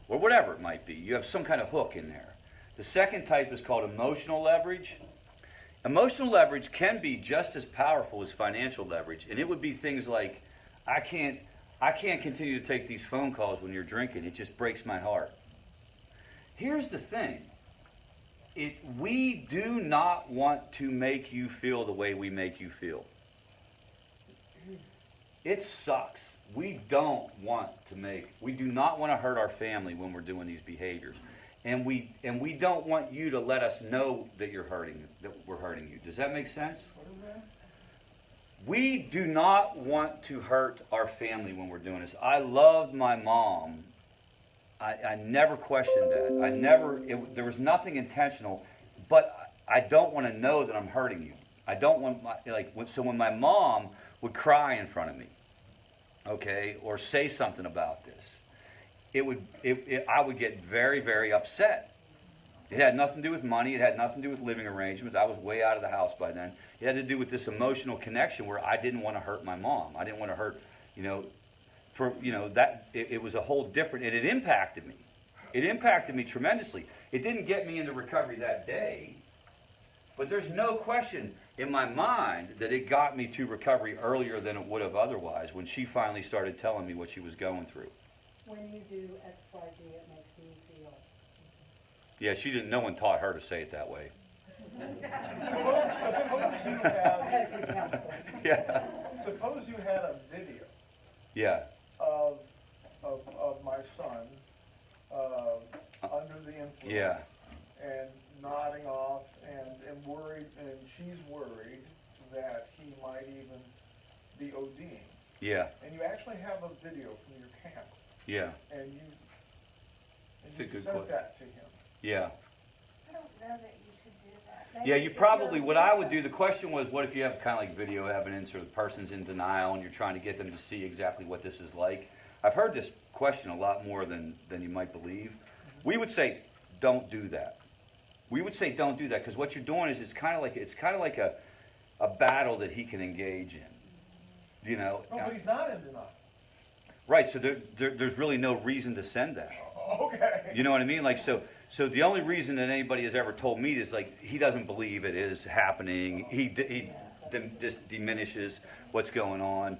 or whatever it might be. You have some kind of hook in there. The second type is called emotional leverage. Emotional leverage can be just as powerful as financial leverage, and it would be things like, I I can't continue to take these phone calls when you're drinking. It just breaks my heart. Here's the thing. We do not want to make you feel the way we make you feel. It sucks. We do not want to hurt our family when we're doing these behaviors. And we don't want you to let us know that we're hurting you. Does that make sense? We do not want to hurt our family when we're doing this. I loved my mom. I never questioned that. There was nothing intentional, but I don't want to know that I'm hurting you. I don't want so when my mom would cry in front of me, okay, or say something about this, I would get very, very upset. It had nothing to do with money. It had nothing to do with living arrangements. I was way out of the house by then. It had to do with this emotional connection where I didn't want to hurt my mom. I didn't want to hurt, it was a whole different, and it impacted me. It impacted me tremendously. It didn't get me into recovery that day, but there's no question in my mind that it got me to recovery earlier than it would have otherwise when she finally started telling me what she was going through. When you do X, Y, Z, it makes me feel. Yeah, no one taught her to say it that way. Yeah. Suppose you had a video Yeah. of my son under the influence. Yeah. And nodding off and worried, and she's worried that he might even be ODing. Yeah. And you actually have a video from your camp. Yeah. And you It's a good sent question. that to him. Yeah. I don't know that you should do that. Yeah, you probably, what I would do, the question was, what if you have kind of like video evidence or the person's in denial and you're trying to get them to see exactly what this is like? I've heard this question a lot more than you might believe. We would say, don't do that. We would say, don't do that, because what you're doing is it's kind of like a battle that he can engage in. You know? No, but he's not in denial. Right, so there's really no reason to send that. Okay. You know what I mean? Like, so the only reason that anybody has ever told me is like he doesn't believe it is happening. He just diminishes what's going on.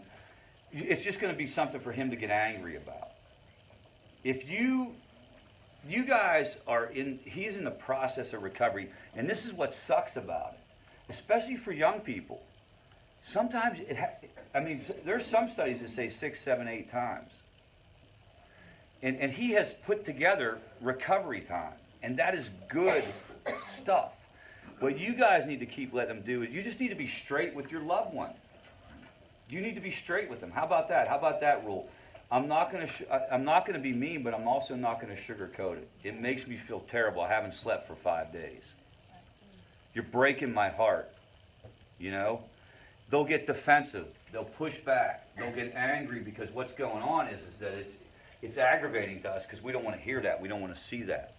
It's just going to be something for him to get angry about. If you guys he's in the process of recovery, and this is what sucks about it, especially for young people. Sometimes there's some studies that say 6, 7, 8 times. And he has put together recovery time, and that is good stuff. What you guys need to keep letting him do is you just need to be straight with your loved one. You need to be straight with them. How about that? How about that rule? I'm not going to be mean, but I'm also not going to sugarcoat it. It makes me feel terrible. I haven't slept for 5 days. You're breaking my heart. You know? They'll get defensive. They'll push back. They'll get angry because what's going on is that it's aggravating to us because we don't want to hear that. We don't want to see that.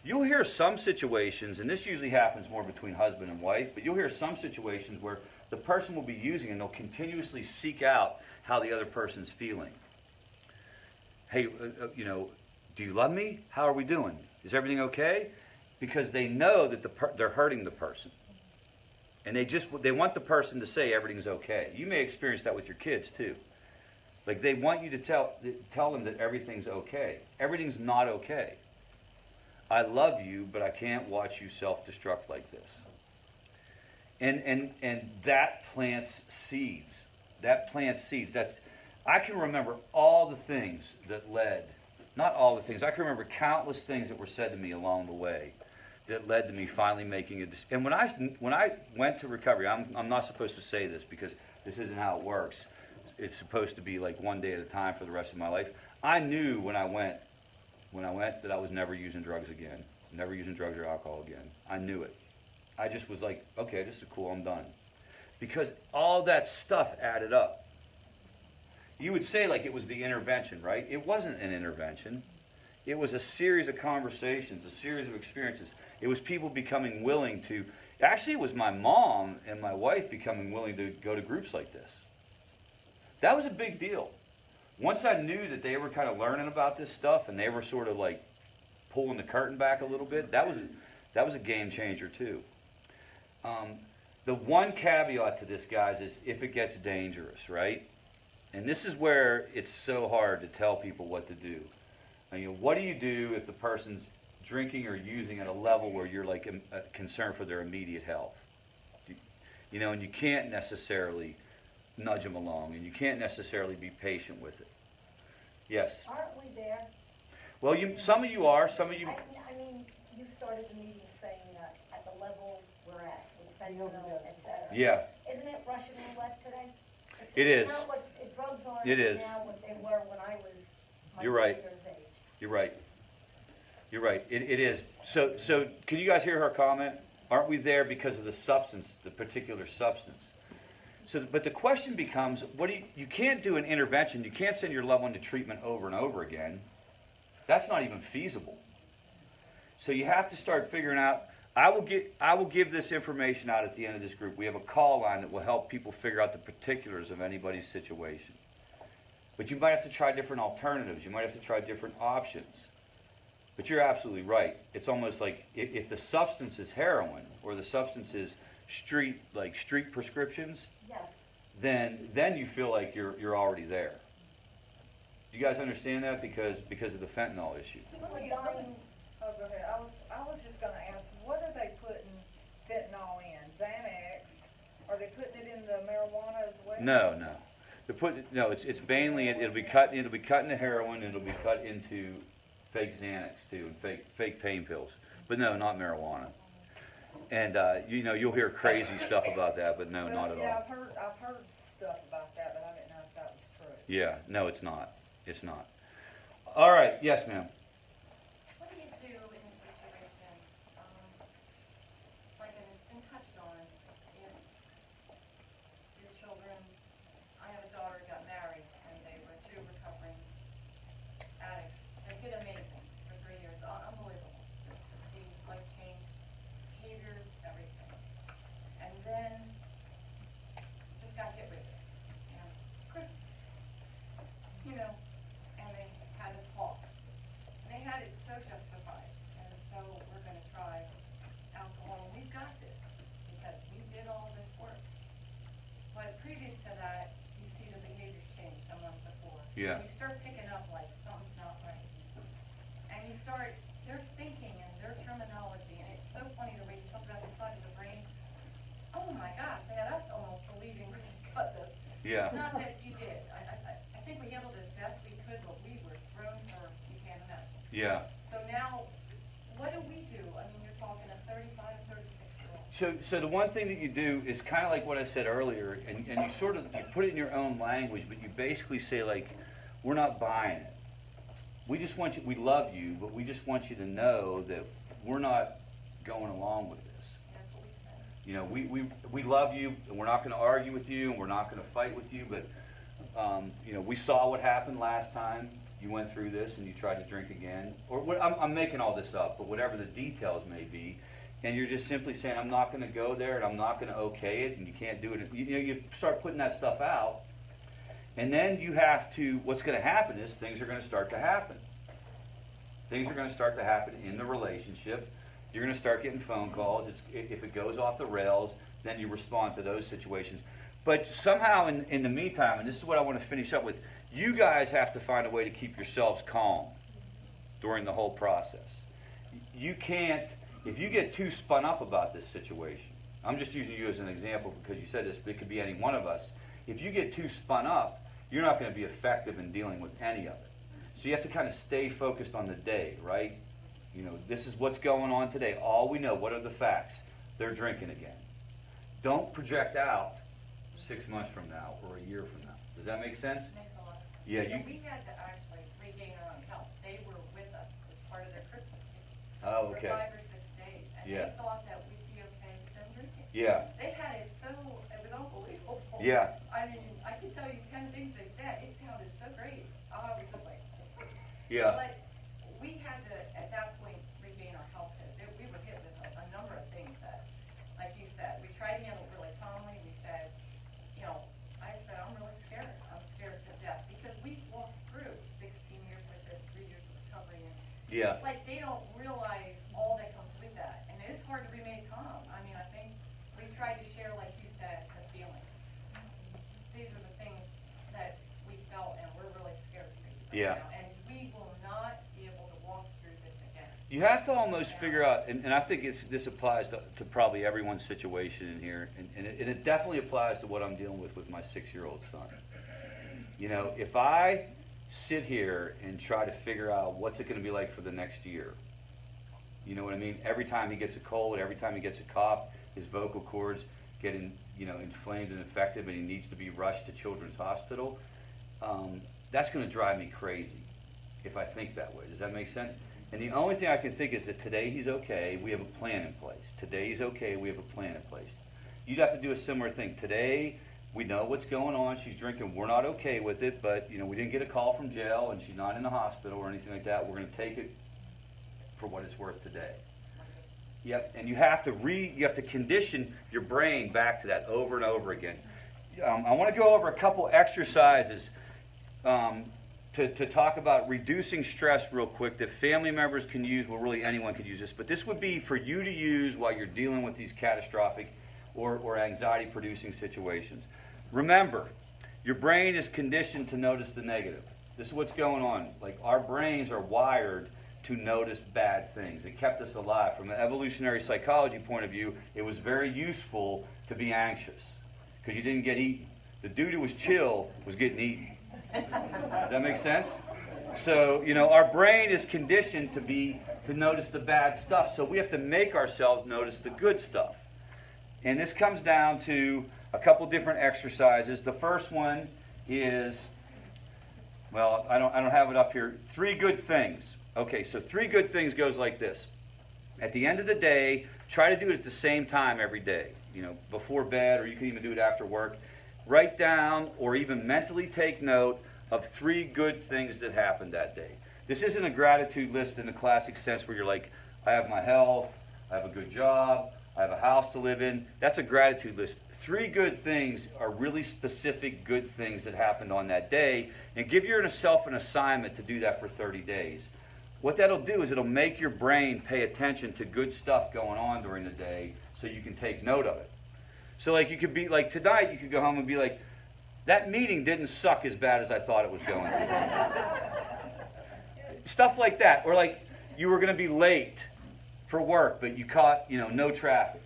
You'll hear some situations, and this usually happens more between husband and wife, but you'll hear some situations where the person will be using and they'll continuously seek out how the other person's feeling. Hey, do you love me? How are we doing? Is everything okay? Because they know that they're hurting the person. And they want the person to say everything's okay. You may experience that with your kids too. Like they want you to tell them that everything's okay. Everything's not okay. I love you, but I can't watch you self-destruct like this. And that plants seeds. That plants seeds. I can remember all the things that led, not all the things, I can remember countless things that were said to me along the way that led to me finally making a decision. And when I went to recovery, I'm not supposed to say this because this isn't how it works. It's supposed to be like one day at a time for the rest of my life. I knew when I went that I was never using drugs again, never using drugs or alcohol again. I knew it. I just was like, okay, this is cool, I'm done. Because all that stuff added up. You would say like it was the intervention, right? It wasn't an intervention. It was a series of conversations, a series of experiences. It was people becoming willing to, actually it was my mom and my wife becoming willing to go to groups like this. That was a big deal. Once I knew that they were kind of learning about this stuff and they were sort of like pulling the curtain back a little bit, that was a game changer too. The one caveat to this, guys, is if it gets dangerous, right? And this is where it's so hard to tell people what to do. I mean, what do you do if the person's drinking or using at a level where you're like concerned for their immediate health? You know, and you can't necessarily nudge them along, and you can't necessarily be patient with it. Yes. Aren't we there? Well, some of you are. Some of you. I mean, you started the meeting saying that at the level we're at, with fentanyl, et cetera. Yeah. Isn't it Russian roulette today? It is. It's not what drugs are It is. now what they were when I was my You're right. children's age. You're right. You're right. It is. So can you guys hear her comment? Aren't we there because of the substance, the particular substance? So, but the question becomes, you can't do an intervention. You can't send your loved one to treatment over and over again. That's not even feasible. So you have to start figuring out. I will give this information out at the end of this group. We have a call line that will help people figure out the particulars of anybody's situation. But you might have to try different alternatives. You might have to try different options. But you're absolutely right. It's almost like if the substance is heroin or the substance is street prescriptions, Yes. then you feel like you're already there. Do you guys understand that? Because of the fentanyl issue. People are dying. Oh, go ahead. I was just gonna ask, what are they putting fentanyl in? Xanax? Are they putting it in the marijuana as well? No. It's mainly it'll be cut into heroin. It'll be cut into fake Xanax too, and fake pain pills. But no, not marijuana. And you'll hear crazy stuff about that, but no, Well, not at yeah, all. I've heard stuff about that, but I didn't know if that was true. Yeah, no, it's not. It's not. All right, yes, ma'am. What do you do in a situation, like it's been touched on, if your children, I have a daughter who got married, and they were two recovering addicts. They did amazing for 3 years, unbelievable, just to see life change, behaviors, everything. And then, just got hit with this, Christmas, and they had a talk. And they had it so justified, and so we're gonna try alcohol, and we've got this, because we did all this work. But previous to that, you see the behaviors change a month before. Yeah. You start picking up like something's not right. And you start, their thinking and their terminology, and it's so funny the way you talk about the side of the brain. Oh my gosh, they had us almost believing we could cut this. Yeah. Not that you did. I think we handled it as best we could, but we were thrown for, you can't imagine. Yeah. So now, what do we do? I mean, you're talking a 35, 36-year-old. So the one thing that you do is kind of like what I said earlier, and you you put it in your own language, but you basically say like, we're not buying it. We just want you, we love you, but we just want you to know that we're not going along with this. That's what we said. We love you, and we're not going to argue with you, and we're not going to fight with you, but we saw what happened last time you went through this and you tried to drink again. Or I'm making all this up, but whatever the details may be, and you're just simply saying, I'm not going to go there, and I'm not going to okay it, and you can't do it. You start putting that stuff out, and then you have to, what's going to happen is things are going to start to happen. Things are going to start to happen in the relationship. You're going to start getting phone calls. If it goes off the rails, then you respond to those situations. But somehow in the meantime, and this is what I want to finish up with, you guys have to find a way to keep yourselves calm during the whole process. You can't, if you get too spun up about this situation, I'm just using you as an example because you said this, but it could be any one of us. If you get too spun up, you're not going to be effective in dealing with any of it. So you have to kind of stay focused on the day, right? This is what's going on today. All we know, what are the facts? They're drinking again. Don't project out 6 months from now or a year from now. Does that make sense? Makes a lot of sense. Yeah, We had to actually regain our own health. They were with us as part of their Christmas meeting. Oh, okay. For 5 or 6 days. And Yeah. they thought that we'd be okay with them drinking. Yeah. They had it so, it was unbelievable. Yeah. I mean, I could tell you 10 things they said. It sounded so great. I was just like, Yeah. But we had to, at that point, regain our health. We were hit with a number of things that, like you said, we tried to handle it really calmly. We said, I said, I'm really scared. I'm scared to death because we walked through 16 years with this, 3 years of recovery. And Yeah. like, they don't realize all that comes with that. And it is hard to remain calm. I mean, I think we tried to share, like you said, the feelings. These are the things that Yeah. now, and we will not be able to walk through this again. You have to almost figure out, and I think this applies to probably everyone's situation in here, and it definitely applies to what I'm dealing with my 6-year-old son. You know, if I sit here and try to figure out what's it going to be like for the next year, you know what I mean? Every time he gets a cold, every time he gets a cough, his vocal cords get inflamed and infected, and he needs to be rushed to Children's Hospital. That's going to drive me crazy if I think that way. Does that make sense? And the only thing I can think is that today he's okay, we have a plan in place. Today he's okay, we have a plan in place. You'd have to do a similar thing. Today, we know what's going on. She's drinking. We're not okay with it, but we didn't get a call from jail, and she's not in the hospital or anything like that. We're going to take it for what it's worth today. Yep, and you have to condition your brain back to that over and over again. I want to go over a couple exercises to talk about reducing stress real quick that family members can use. Well, really anyone could use this, but this would be for you to use while you're dealing with these catastrophic or anxiety-producing situations. Remember, your brain is conditioned to notice the negative. This is what's going on. Like, our brains are wired to notice bad things. It kept us alive. From an evolutionary psychology point of view, it was very useful to be anxious because you didn't get eaten. The dude who was chill was getting eaten. Does that make sense? So, our brain is conditioned to notice the bad stuff. So we have to make ourselves notice the good stuff. And this comes down to a couple different exercises. The first one is, well, I don't have it up here. 3 good things. Okay, so 3 good things goes like this. At the end of the day, try to do it at the same time every day. Before bed, or you can even do it after work. Write down or even mentally take note of 3 good things that happened that day. This isn't a gratitude list in the classic sense where you're like, I have my health, I have a good job, I have a house to live in. That's a gratitude list. 3 good things are really specific good things that happened on that day, and give yourself an assignment to do that for 30 days. What that'll do is it'll make your brain pay attention to good stuff going on during the day so you can take note of it. So like you could be like tonight, you could go home and be like, that meeting didn't suck as bad as I thought it was going to. Stuff like that. Or like you were going to be late for work, but you caught, no traffic.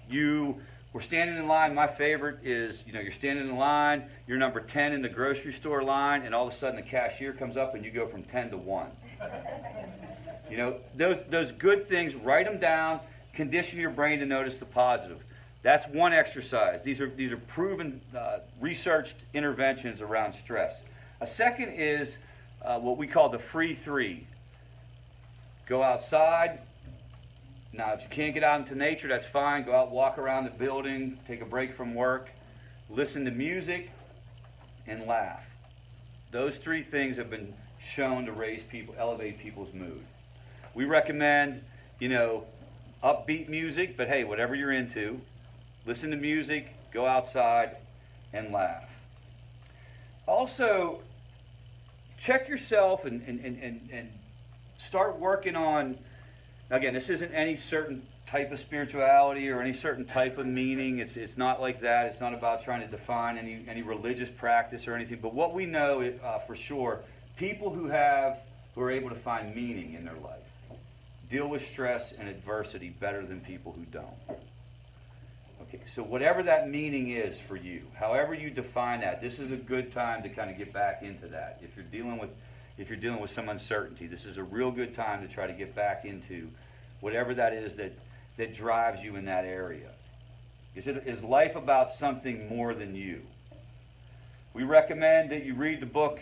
You were standing in line. My favorite is, you're standing in line, you're number 10 in the grocery store line, and all of a sudden the cashier comes up and you go from 10 to 1. Those good things, write them down, condition your brain to notice the positive. That's one exercise. These are proven, researched interventions around stress. A second is what we call the free 3. Go outside. Now, if you can't get out into nature, that's fine. Go out, walk around the building, take a break from work, listen to music, and laugh. Those 3 things have been shown to elevate people's mood. We recommend, upbeat music, but hey, whatever you're into, listen to music, go outside, and laugh. Also, check yourself and start working on, again, this isn't any certain type of spirituality or any certain type of meaning. It's not like that. It's not about trying to define any religious practice or anything. But what we know for sure, people who are able to find meaning in their life deal with stress and adversity better than people who don't. Okay, so whatever that meaning is for you, however you define that, this is a good time to kind of get back into that. If you're dealing with some uncertainty, this is a real good time to try to get back into whatever that is that drives you in that area. Is life about something more than you? We recommend that you read the book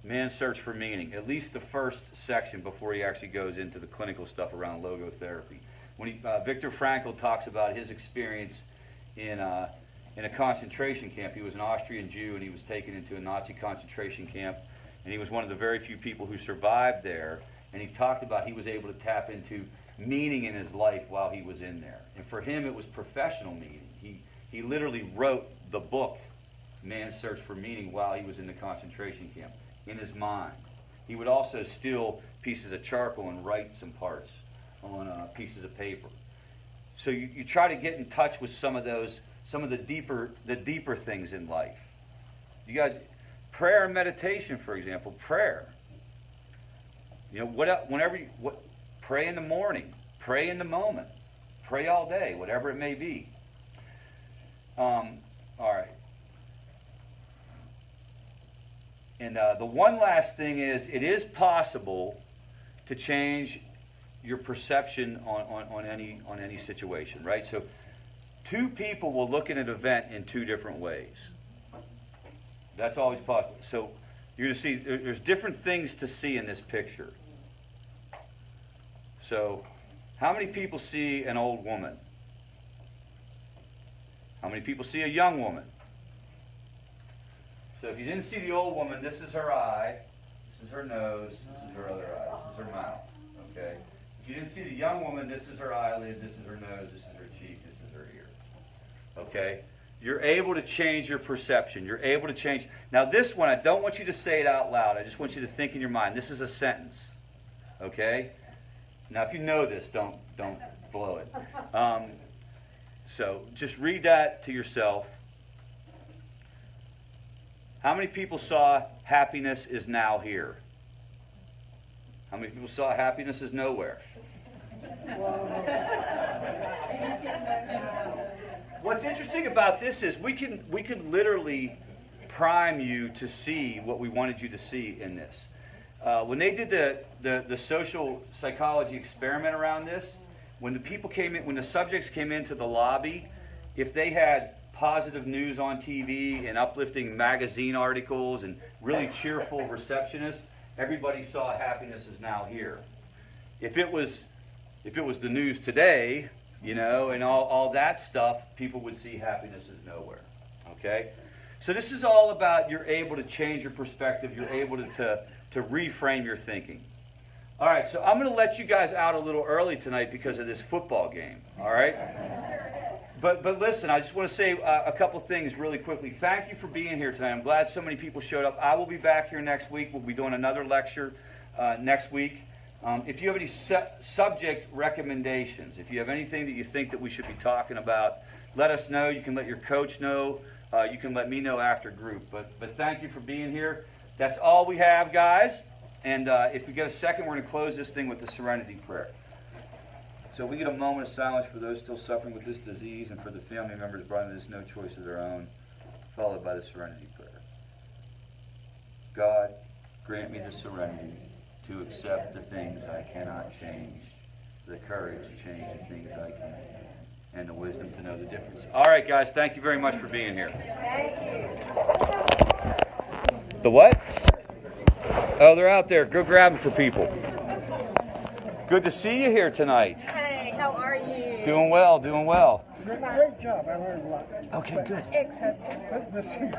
Man's Search for Meaning, at least the first section before he actually goes into the clinical stuff around logotherapy. When Viktor Frankl talks about his experience in a concentration camp. He was an Austrian Jew, and he was taken into a Nazi concentration camp, and he was one of the very few people who survived there. And he talked about he was able to tap into meaning in his life while he was in there. And for him, it was professional meaning. He literally wrote the book, Man's Search for Meaning, while he was in the concentration camp, in his mind. He would also steal pieces of charcoal and write some parts on pieces of paper. So you try to get in touch with some of the deeper things in life. You guys, prayer and meditation, for example, prayer. You know, pray in the morning, pray in the moment, pray all day, whatever it may be. All right. And the one last thing is, it is possible to change your perception on any situation, right? So, two people will look at an event in two different ways. That's always possible. So, you're going to see there's different things to see in this picture. So, how many people see an old woman? How many people see a young woman? So if you didn't see the old woman, this is her eye, this is her nose, this is her other eye, this is her mouth, okay? If you didn't see the young woman, this is her eyelid, this is her nose, this is her cheek, this is her ear, okay? You're able to change your perception. You're able to change. Now this one, I don't want you to say it out loud. I just want you to think in your mind. This is a sentence, okay? Now if you know this, don't blow it. So just read that to yourself. How many people saw happiness is now here? How many people saw happiness is nowhere? What's interesting about this is we can literally prime you to see what we wanted you to see in this. When they did the social psychology experiment around this, when the subjects came into the lobby, if they had positive news on TV and uplifting magazine articles and really cheerful receptionists, everybody saw happiness is now here. If it was the news today, you know, and all that stuff, people would see happiness is nowhere. Okay? So this is all about you're able to change your perspective, you're able to reframe your thinking. All right, so I'm going to let you guys out a little early tonight because of this football game. All right? But listen, I just want to say a couple things really quickly. Thank you for being here tonight. I'm glad so many people showed up. I will be back here next week. We'll be doing another lecture next week. If you have any subject recommendations, if you have anything that you think that we should be talking about, let us know. You can let your coach know. You can let me know after group. But thank you for being here. That's all we have, guys. And if we get a second, we're going to close this thing with the Serenity Prayer. So we get a moment of silence for those still suffering with this disease and for the family members brought into this no choice of their own, followed by the Serenity Prayer. God, grant me the serenity to accept the things I cannot change, the courage to change the things I can, and the wisdom to know the difference. All right, guys, thank you very much for being here. Thank you. The what? Oh, they're out there. Go grab them for people. Good to see you here tonight. Hey, how are you? Doing well, doing well. Great job, I learned a lot. Okay, good. Ex-husband. This year.